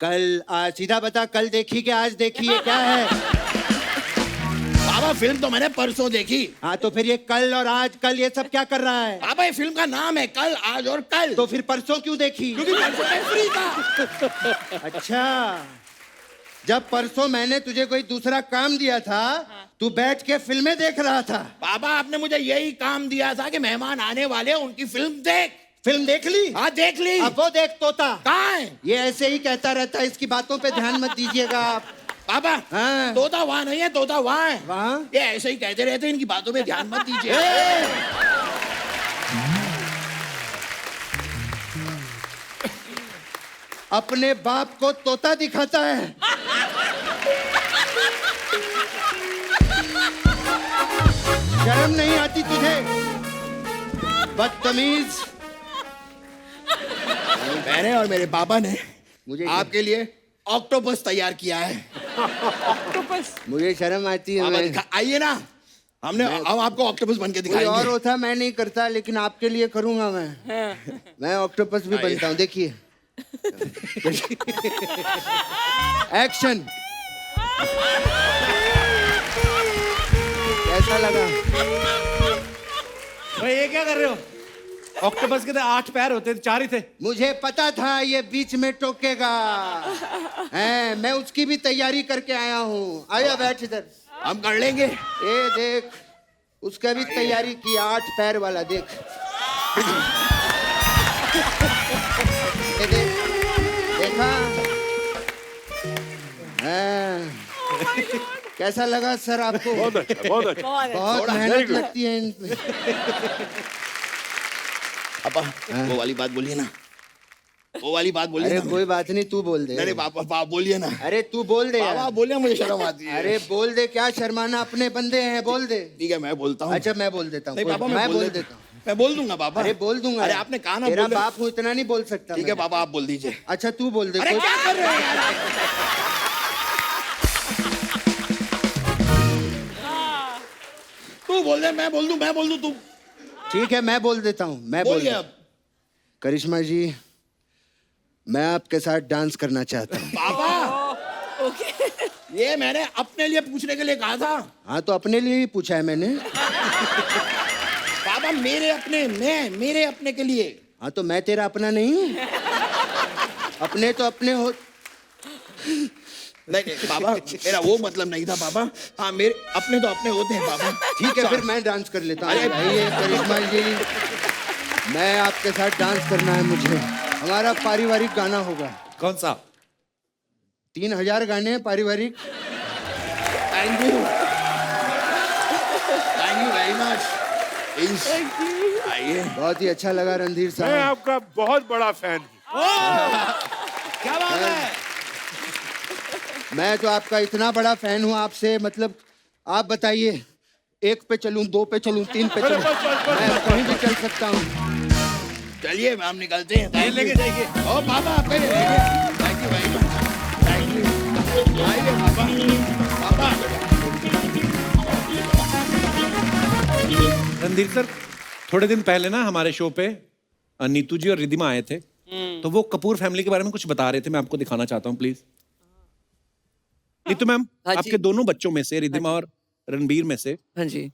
कल आज, सीधा बता, कल देखी कि आज देखी है, क्या है? पापा, फिल्म तो मैंने परसों देखी। हाँ, तो फिर ये कल और आज कल ये सब क्या कर रहा है? पापा, ये फिल्म का नाम है कल, आज और कल। तो फिर परसों क्यों देखी? क्योंकि परसों मैं फ्री था। अच्छा, जब परसों मैंने तुझे कोई दूसरा काम दिया था, तू बैठ के फिल्में देख रहा था। पापा, आपने मुझे यही काम दिया था कि मेहमान आने वाले हैं, उनकी फिल्म देख। फिल्म देख ली? हाँ, देख ली। अब वो देख तोता। कहाँ है? ये ऐसे ही कहता रहता है, इसकी बातों पे ध्यान मत दीजिएगा आप। पापा हाँ। तोता वहां नहीं है, तोता वहां है। वहाँ? ये ऐसे ही कहते रहते हैं, इनकी बातों में ध्यान मत दीजिए। अपने बाप को तोता दिखाता है। शर्म नहीं आती तुझे, बदतमीज। मैंने और मेरे पापा ने मुझे आपके लिए ऑक्टोपस तैयार किया है। ऑक्टोपस। मुझे शर्म आती है। पापा मैं आइए ना, हम आपको ऑक्टोपस बन के कोई और दिखाएंगे। होता मैं नहीं करता, लेकिन आपके लिए करूंगा मैं ऑक्टोपस भी बनता हूँ। देखिए एक्शन। कैसा लगा? भाई ये क्या कर रहे हो? ऑक्टोपस के तो 8 पैर होते थे, 4 ही थे। मुझे पता था ये बीच में टोकेगा। हैं, मैं उसकी भी तैयारी करके आया हूँ। आया बैठ इधर। हम कर लेंगे। ये देख, उसका भी तैयारी की, 8 पैर वाला देख। ये देख, देखा? हाँ। कैसा लगा सर आपको? बहुत अच्छा, बहुत अच्छा। बहुत मेहनत लगती है इनमें। पापा वो वाली बात बोलिए ना, वो वाली बात बोलिए अरे ना। कोई बात नहीं, तू बोल दे। अरे पापा बोलिए ना। अरे तू बोल दे यार। पापा बोलिए, मुझे शर्म आती है। अरे बोल दे, क्या शर्माना, अपने बंदे हैं, बोल दे। ठीक है मैं बोलता हूँ। अच्छा मैं बोल देता हूँ। नहीं पापा मैं बोल देता हूँ। मैं बोल दूंगा पापा। अरे बोल दूंगा। अरे आपने कहा ना तेरा बोल। बाप हूँ, इतना नहीं बोल सकता ठीक है मैं। पापा आप बोल दीजिए। अच्छा तू बोल दे। अरे कोई- क्या कर रहे हो यार आप? तू बोल दे, मैं बोल दूं तू ठीक है मैं बोल देता हूँ। मैं बोल बोलिए देता अब। हूँ। करिश्मा जी, मैं आपके साथ डांस करना चाहता हूँ। पापा ये मैंने अपने लिए पूछने के लिए कहा था। हाँ तो अपने लिए ही पूछा है मैंने। पापा मेरे अपने के लिए। हाँ तो मैं तेरा अपना नहीं हूँ? अपने तो अपने हो। नहीं पापा मेरा वो मतलब नहीं था पापा। हाँ मेरे अपने तो अपने होते हैं पापा। ठीक है फिर मैं डांस कर लेता हूँ। अरे भाई ये करिश्मा जी, मैं आपके साथ डांस करना है मुझे। हमारा पारिवारिक गाना होगा। कौन सा? 3000 गाने हैं पारिवारिक। Thank you very much. आइए। बहुत ही अच्छा लगा रणधीर मैं साहब। आपका बहुत बड़ा फैन हूँ। क्या बात है? मैं तो आपका इतना बड़ा फैन हूँ आपसे, मतलब आप बताइए, 1 पे चलूं, 2 पे चलूं, 3 पे चलूं, मैं कहीं भी चल सकता हूँ। चलिए हम निकलते हैं। Thank लेके you। जाइए। ओ पापा आप पहले जाइए। Thank you very much. Thank you. आइए पापा। पापा रणधीर सर, थोड़े दिन पहले ना हमारे शो पे नीतू जी और रिद्धिमा आए थे, तो वो कपूर फैमिली के बारे में कुछ बता रहे थे। मैं आपको दिखाना चाहता हूँ प्लीज। नीतू मैम, हाँ जी। आपके दोनों बच्चों में से, रिद्धिमा और रणबीर में से, हाँ जी,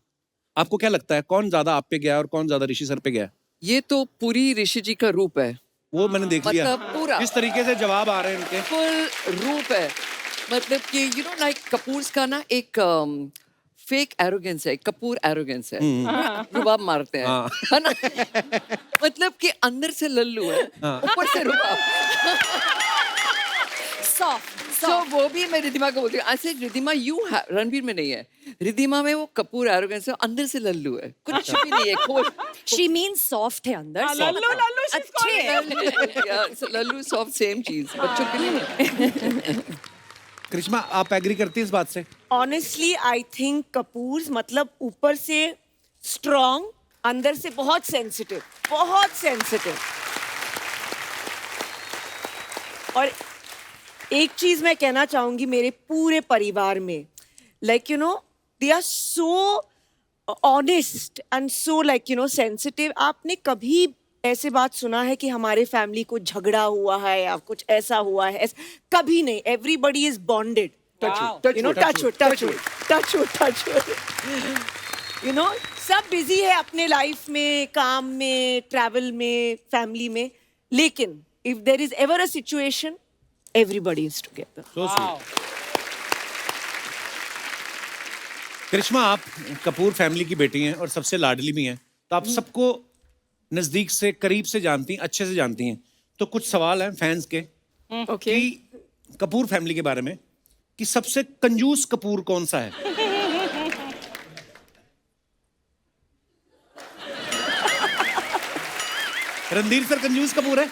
आपको क्या लगता है कौन ज्यादा आप पे गया और कौन ज्यादा ऋषि सर पे गया? ये तो पूरी ऋषि जी का रूप है, वो मैंने देख लिया। मतलब पूरा। इस तरीके से जवाब आ रहे हैं इनके। फुल रूप है। मतलब कि यू नो लाइक कपूर्स का ना एक फेक एरोगेंस है, कपूर एरोगेंस है, रुबाब मारते हैं, हाँ। है ना? मतलब कि अंदर से लल्लू है, ऊपर से रुबाब। सो वो भी मैं रिद्धिमा को बोलती हूँ, ऐसे रिद्धिमा रणबीर में नहीं है, रिद्धिमा में वो कपूर एरोगेंस है, अंदर से लल्लू है, कुछ भी नहीं है, खोज। शी मीन्स सॉफ्ट है अंदर। Lallu Lallu she's calling. Lallu soft same चीज बच्चों के लिए। करिश्मा, आप एग्री करती है इस बात से? ऑनेस्टली आई थिंक कपूर्स मतलब ऊपर से स्ट्रॉन्ग, अंदर से बहुत सेंसिटिव, बहुत सेंसिटिव। और एक चीज मैं कहना चाहूंगी मेरे पूरे परिवार में, like you know they are so honest and so like you know sensitive. आपने कभी ऐसे बात सुना है कि हमारे फैमिली को झगड़ा हुआ है या कुछ ऐसा हुआ है? कभी नहीं। Everybody is bonded. You know touch you know सब बिजी है अपने लाइफ में, काम में, ट्रैवल में, फैमिली में, लेकिन if there is ever a situation everybody is together. So sweet. Karishma, आप कपूर फैमिली की बेटी हैं और सबसे लाडली भी हैं, तो आप सबको नजदीक से, करीब से जानती हैं, अच्छे से जानती हैं। तो कुछ सवाल हैं फैंस के ओके, कि कपूर फैमिली के बारे में कि सबसे कंजूस कपूर कौन सा है? रणधीर सर कंजूस कपूर है?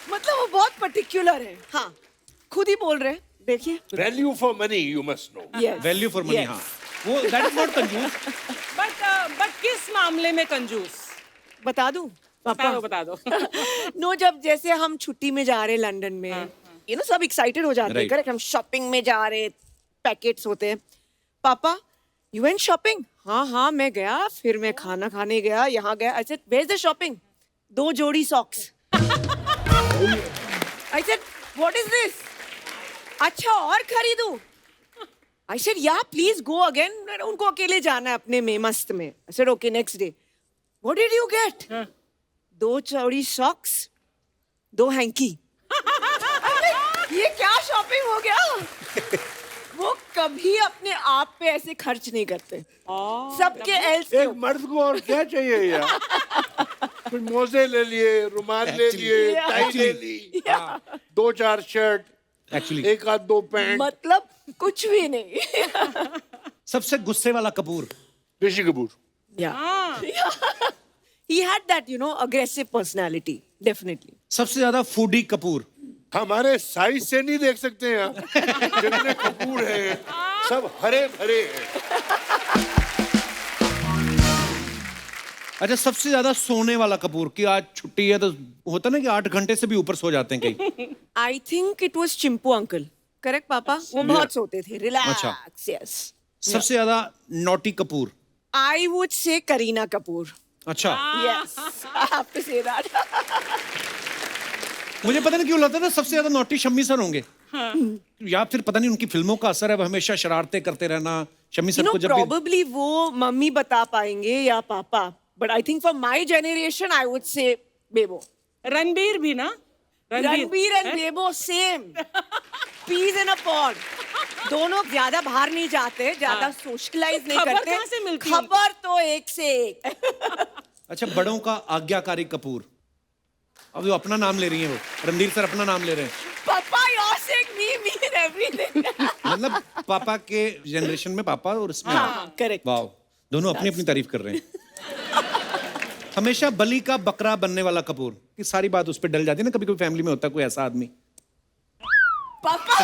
मतलब वो बहुत पर्टिकुलर है। हाँ, खुद ही बोल रहे हैं, देखिए। Value for money you must know. Yes, value for money, yes. हाँ, वो दैट इज नॉट कंजूस। बट किस मामले में कंजूस? बता दूं बता दो। नो, जब जैसे हम छुट्टी में जा रहे हैं लंदन में, यू नो सब एक्साइटेड हो जाते हैं, Right. करेक्ट, हम शॉपिंग में जा रहे, पैकेट्स होते हैं। पापा, यू वेंट शॉपिंग? हाँ हाँ मैं गया, फिर मैं खाना खाने गया, यहाँ गया। I said where is the shopping? 2 जोड़ी socks. I said what is this? अच्छा और खरीदूं? I said yeah please go again, उनको अकेले जाना है अपने में मस्त में। I said okay next day, what did you get? 2 जोड़ी सॉक्स, 2 हैंकी। ये क्या शॉपिंग हो गया? वो कभी अपने आप पे ऐसे खर्च नहीं करते, सबके एल्स एक मर्द को और क्या चाहिए यार? कुछ मोजे ले लिए, रुमाल ले लिए, टाई ले ली, 2-4 शर्ट, एक्चुअली 1-2 पैंट। मतलब कुछ भी नहीं। सबसे गुस्से वाला Kapoor? Rishi Kapoor. He had that, you know, aggressive personality, definitely. सबसे ज्यादा फूडी कपूर? हमारे साइज से नहीं देख सकते हैं आप, जितने कपूर हैं सब हरे भरे हैं। अच्छा, सबसे ज्यादा सोने वाला कपूर? कि आज छुट्टी है तो होता ना कि 8 घंटे से भी ऊपर सो जाते हैं कई। I think it was Chimpu uncle, correct पापा? वो बहुत सोते थे, अच्छा। Relax, yes. सबसे ज्यादा naughty Kapoor? I would say Kareena Kapoor. अच्छा, Yes, I have to say that. मुझे पता नहीं क्यों लगता था सबसे ज्यादा नॉटी शम्मी सर होंगे। या फिर पता नहीं उनकी फिल्मों का असर है, वो हमेशा शरारतें करते रहना। शम्मी You सर know, को जब भी probably वो मम्मी बता पाएंगे या पापा, but I think for my generation, I would say बेबो। रणबीर भी ना? Ranbir and Bebo same, peas in a pod. दोनों ज्यादा बाहर नहीं जाते, ज्यादा सोशलाइज नहीं खबर करते। कहाँ से मिलती है? खबर तो एक से एक। अच्छा, बड़ों का आज्ञाकारी कपूर? अब वो अपना नाम ले रही हैं, वो रणधीर सर अपना नाम ले रहे हैं। पापा you're saying me and everything. मतलब पापा के जनरेशन में पापा और इसमें हाँ, correct. वाह, दोनों अपनी अपनी तारीफ कर रहे हैं। हमेशा बलि का बकरा बनने वाला कपूर? कि सारी बात उस पर डल जाती है ना, कभी कोई फैमिली में होता है कोई ऐसा आदमी। पापा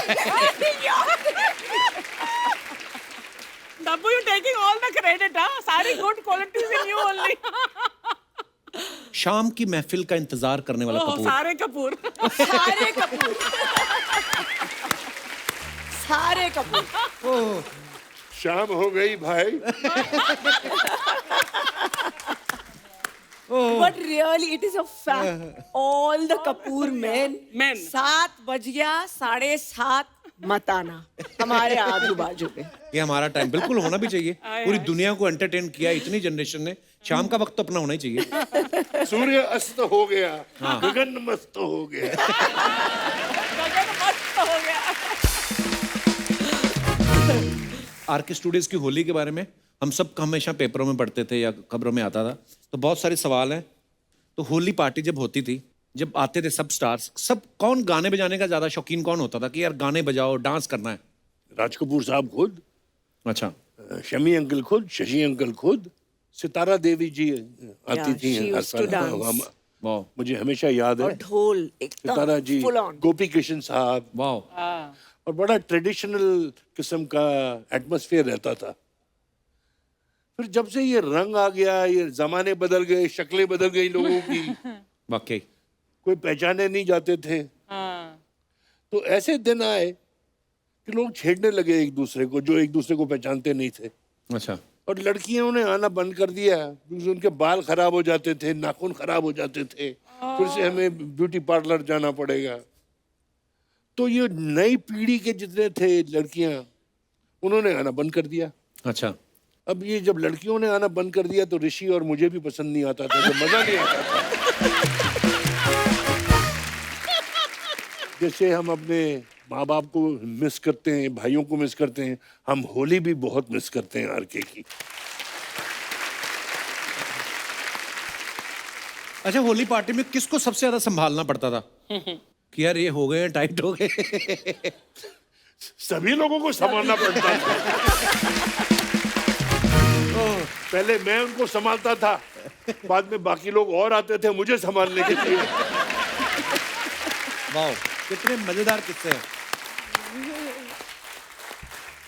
Dabbu, you taking all the credit, huh? सारी good qualities in you only. शाम की महफिल का इंतजार करने वाला ओह, कपूर? सारे कपूर। सारे कपूर, सारे कपूर। शाम हो गई भाई। But really, it is a fact. All the Kapoor men. 7 बज गया, 7:30 मत आना हमारे आजू बाजू पे। ये हमारा टाइम बिल्कुल होना भी चाहिए। पूरी दुनिया को एंटरटेन किया इतनी जनरेशन ने, शाम का वक्त तो अपना होना ही चाहिए। सूर्य अस्त हो गया, गगन मस्त हो गया। आर के स्टूडियोज की होली के बारे में हम सब हमेशा पेपरों में पढ़ते थे या खबरों में आता था, तो बहुत सारे सवाल हैं। तो होली पार्टी जब होती थी, जब आते थे सब स्टार्स, सब कौन गाने बजाने का ज्यादा शौकीन कौन होता था कि यार गाने बजाओ, डांस करना है? राज कपूर साहब खुद, अच्छा, शमी अंकल खुद, शशि अंकल खुद, सितारा देवी जी आती Yeah, थी she हर used to साल। dance. वाह मुझे हमेशा याद और है ढोल सितारा जी, एकदम full on. गोपी कृष्ण साहब, वाह, और बड़ा ट्रेडिशनल किस्म का एटमॉस्फेयर रहता था। फिर जब से ये रंग आ गया, ये जमाने बदल गए, शक्लें बदल गई लोगों की, वाकई कोई पहचाने नहीं जाते थे। तो ऐसे दिन आए कि लोग छेड़ने लगे एक दूसरे को, जो एक दूसरे को पहचानते नहीं थे। अच्छा, और लड़कियों ने आना बंद कर दिया क्योंकि उनके बाल खराब हो जाते थे, नाखून खराब हो जाते थे, फिर से हमें ब्यूटी पार्लर जाना पड़ेगा। तो ये नई पीढ़ी के जितने थे लड़कियां, उन्होंने आना बंद कर दिया। अच्छा, अब ये जब लड़कियों ने आना बंद कर दिया तो ऋषि और मुझे भी पसंद नहीं आता था, तो मजा नहीं आता था। जैसे हम अपने माँ बाप को मिस करते हैं, भाइयों को मिस करते हैं, हम होली भी बहुत मिस करते हैं आरके की। अच्छा, होली पार्टी में किसको सबसे ज्यादा संभालना पड़ता था कि यार ये हो गए टाइट हो गए? सभी लोगों को संभालना पड़ता था। पहले मैं उनको संभालता था, बाद में बाकी लोग और आते थे मुझे संभालने के लिए। वाह, कितने मजेदार किस्से हैं।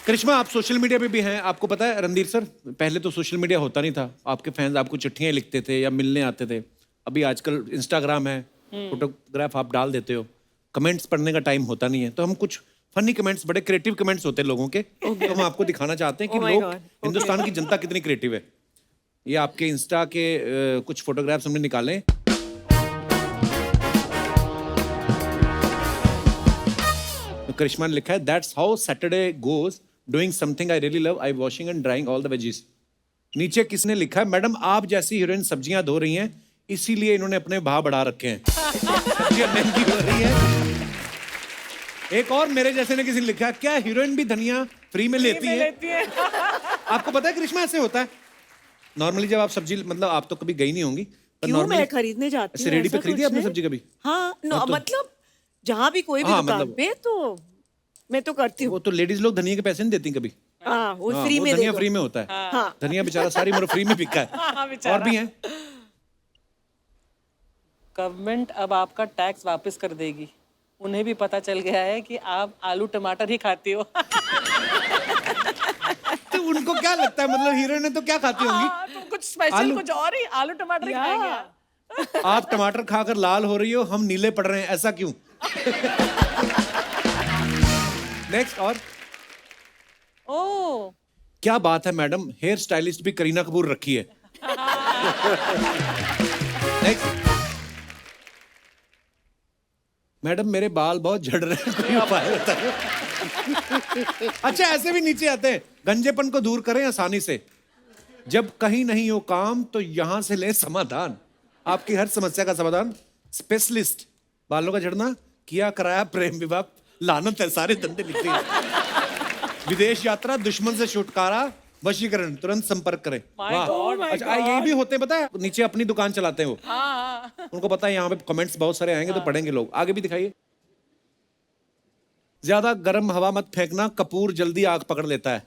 करिश्मा, आप सोशल मीडिया पे भी हैं, आपको पता है रणधीर सर, पहले तो सोशल मीडिया होता नहीं था, आपके फैंस आपको चिट्ठियां लिखते थे या मिलने आते थे। अभी आजकल इंस्टाग्राम है, फोटोग्राफ आप डाल देते हो, कमेंट्स पढ़ने का टाइम होता नहीं है, तो हम कुछ फनी कमेंट्स, बड़े क्रिएटिव कमेंट्स होते हैं लोगों के, तो हम आपको दिखाना चाहते हैं कि Oh my लोग God. हिंदुस्तान की जनता कितनी क्रिएटिव है। ये आपके इंस्टा के कुछ फोटोग्राफ्स हमने निकाले। तो करिश्मा ने लिखा है, that's how Saturday goes, doing something I really love, I washing and drawing all the veggies. नीचे किसने लिखा है, मैडम आप जैसी हीरोइन सब्जियां धो रही हैं, इसीलिए इन्होंने अपने भाव बढ़ा रखे हैं, सब्जियां महंगी हो रही है। एक और मेरे जैसे ने किसी ने लिखा है, क्या हीरोइन भी धनिया फ्री में लेती है? आपको पता है करिश्मा ऐसे होता है नॉर्मली, जब आप सब्जी, मतलब आप तो कभी गई नहीं होंगी, पर क्यों, normally- मैं खरीदने जाती ऐसे हूँ, रेडी पे ऐसा खरीदी कुछ आपने नहीं। सब्जी कभी? हाँ, नो, हाँ, तो- मतलब जहाँ भी कोई भी हाँ, दुकान मतलब- पे, तो मैं तो करती हूँ। वो तो लेडीज लोग धनिया के पैसे नहीं देती कभी। हाँ, वो हाँ, फ्री वो में दे धनिया दो। फ्री में होता है। हाँ। धनिया बेचारा सारी उम्र फ्री में बिका है। और भी हैं। गवर्नमेंट अब आपका टैक्स वापस कर देगी, उन्हें भी पता चल गया है कि आप आलू टमाटर ही खाती हो। तो उनको क्या लगता है, मतलब हीरोइन तो क्या खाती होंगी? तो कुछ स्पेशल, आलू- कुछ और ही, आलू टमाटर ही खाएंगे। आप टमाटर खाकर लाल हो रही हो, हम नीले पड़ रहे हैं, ऐसा क्यों? नेक्स्ट। और ओ, क्या बात है मैडम, हेयर स्टाइलिस्ट भी करीना कपूर रखी है। नेक्स्ट। मैडम मेरे बाल बहुत झड़ रहे हैं, कोई उपाय बताओ। अच्छा, ऐसे भी नीचे आते हैं, गंजेपन को दूर करें आसानी से, जब कहीं नहीं हो काम तो यहां से ले समाधान, आपकी हर समस्या का समाधान स्पेशलिस्ट। बालों का झड़ना, किया कराया प्रेम विवाह, लानत है, सारे धंधे लिख दिए। विदेश यात्रा, दुश्मन से छुटकारा, वशीकरण, तुरंत संपर्क करें। वाह, अच्छा ये भी होते हैं, पता है, नीचे अपनी दुकान चलाते हैं वो। उनको पता है यहाँ पे कमेंट्स बहुत सारे आएंगे, तो पढ़ेंगे लोग। आगे भी दिखाइए। ज्यादा गर्म हवा मत फेंकना, कपूर जल्दी आग पकड़ लेता है।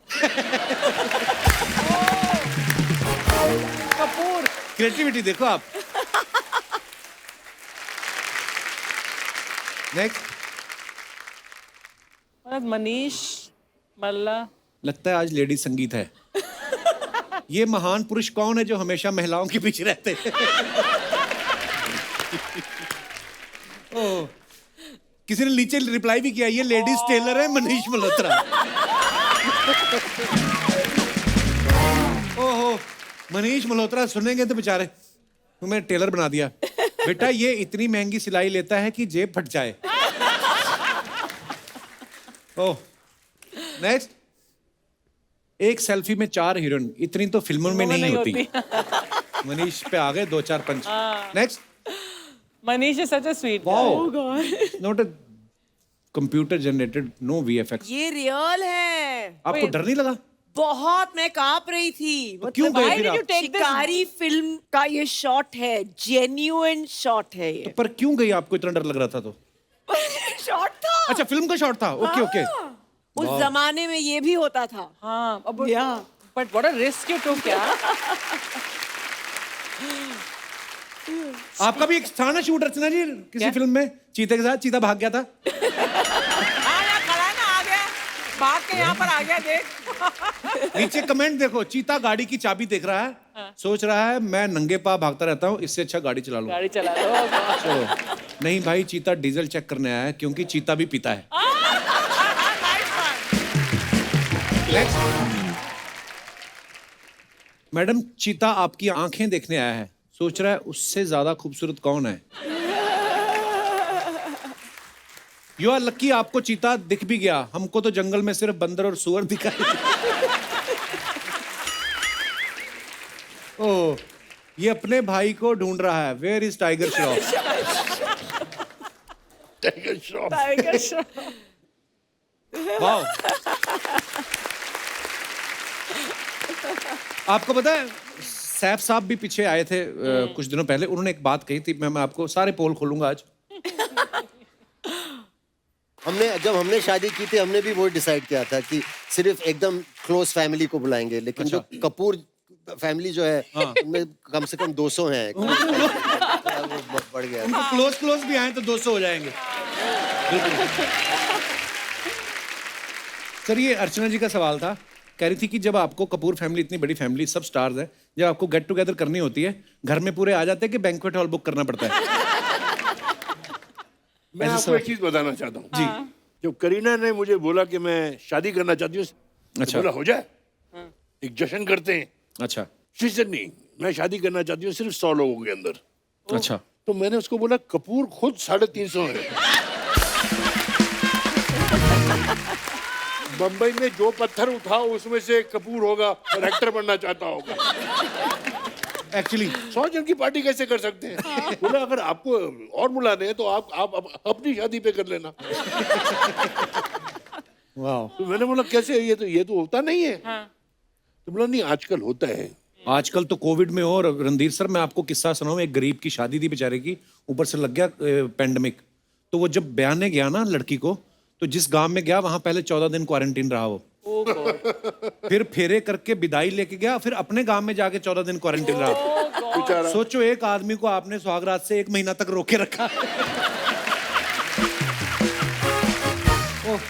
कपूर, क्रिएटिविटी देखो आप। नेक्स्ट। मनीष मल्ला, लगता है आज लेडी संगीत है। ये महान पुरुष कौन है जो हमेशा महिलाओं के पीछे रहते हैं? ओह, किसी ने नीचे रिप्लाई भी किया, ये लेडीज टेलर है मनीष मल्होत्रा। ओहो, मनीष मल्होत्रा सुनेंगे तो बेचारे, तुम्हें टेलर बना दिया। बेटा ये इतनी महंगी सिलाई लेता है कि जेब फट जाए। ओह, नेक्स्ट। एक सेल्फी में 4 हीरोइन, इतनी तो फिल्मों में नहीं होती। मनीष पे आ गए 2-4 punch. Next. Manish is such a sweet. Wow, not a computer generated, no VFX. ये रियल है। आपको डर नहीं लगा? बहुत, मैं कांप रही थी। क्यों गए फिर आप? शिकारी फिल्म का ये शॉट है, जेन्युइन शॉट है ये। पर क्यों गई, आपको इतना डर लग रहा था तो? शॉट था। अच्छा, फिल्म का शॉट था। Okay okay. उस जमाने में ये भी होता था। हाँ, अब या but what a risk you took यार। आपका भी एक था ना शूट, रचना जी, किसी फिल्म में चीते के साथ, चीता भाग गया था। हाँ, यहाँ खड़ा है ना, आ गया, भाग के यहाँ पर आ गया, देख। नीचे कमेंट देखो, चीता गाड़ी की चाबी देख रहा है, सोच रहा है मैं नंगे पाँव भागता रहता हूँ, इससे अच्छा गाड़ी चला लूं। गाड़ी चला लो। चलो, नहीं भाई, चीता डीजल चेक करने आया है, क्योंकि चीता भी पीता है। मैडम, चीता आपकी आंखें देखने आया है, सोच रहा है उससे ज्यादा खूबसूरत कौन है। यू आर लकी, आपको चीता दिख भी गया, हमको तो जंगल में सिर्फ बंदर और सुअर दिखाई। ओह, ये अपने भाई को ढूंढ रहा है, where is Tiger Shroff? Tiger Shroff. Tiger Shroff. Wow. आपको पता है, सैफ साहब भी पीछे आए थे कुछ दिनों पहले, उन्होंने एक बात कही थी, मैं आपको सारे पोल खोलूंगा आज। जब हमने शादी की थी हमने भी वो डिसाइड किया था कि सिर्फ एकदम क्लोज फैमिली को बुलाएंगे, लेकिन जो कपूर फैमिली जो है उनमें कम से कम 200 हैं। वो बढ़ गया। उनको क्लोज भी आए तो 200 हो जाएंगे। सर ये अर्चना जी का सवाल था, कह रही थी कि जब आपको कपूर फैमिली, इतनी बड़ी फैमिली, सब स्टार्स है, जब आपको गेट टुगेदर करनी होती है, घर में पूरे आ जाते हैं कि बैंक्वेट हॉल बुक करना पड़ता है? मैं आपको एक चीज बताना चाहता हूँ जी। जब करीना ने मुझे बोला कि मैं शादी करना चाहती हूँ, अच्छा। बोला हो जाए, एक जश्न करते हैं। अच्छा शी सेड नहीं, मैं शादी करना चाहती हूँ सिर्फ 100 लोगों के अंदर। अच्छा। तो मैंने उसको बोला कपूर खुद 350 है। बंबई में जो पत्थर उठाओ उसमें से एक कपूर होगा और एक्टर बनना चाहता होगा। एक्चुअली 100 जन की पार्टी कैसे कर सकते हैं? बोला अगर आपको और बुलाने हैं तो आप अपनी शादी पे कर लेना। वाह। तो मैंने बोला कैसे, ये तो होता नहीं है। तो बोला नहीं आजकल होता है। आजकल तो कोविड में और रणधीर सर मैं आपको किस्सा सुनाऊं, एक गरीब की शादी थी बेचारे की, ऊपर से लग गया पेंडेमिक, तो वो जब ब्याने गया ना लड़की को, तो जिस गांव में गया वहां पहले 14 दिन क्वारंटीन रहा वो, फिर फेरे करके विदाई लेके गया, फिर अपने गांव में जाके 14 दिन क्वारंटीन रहा। सोचो एक आदमी को आपने सुहागरात से 1 महीना तक रोके रखा। ओह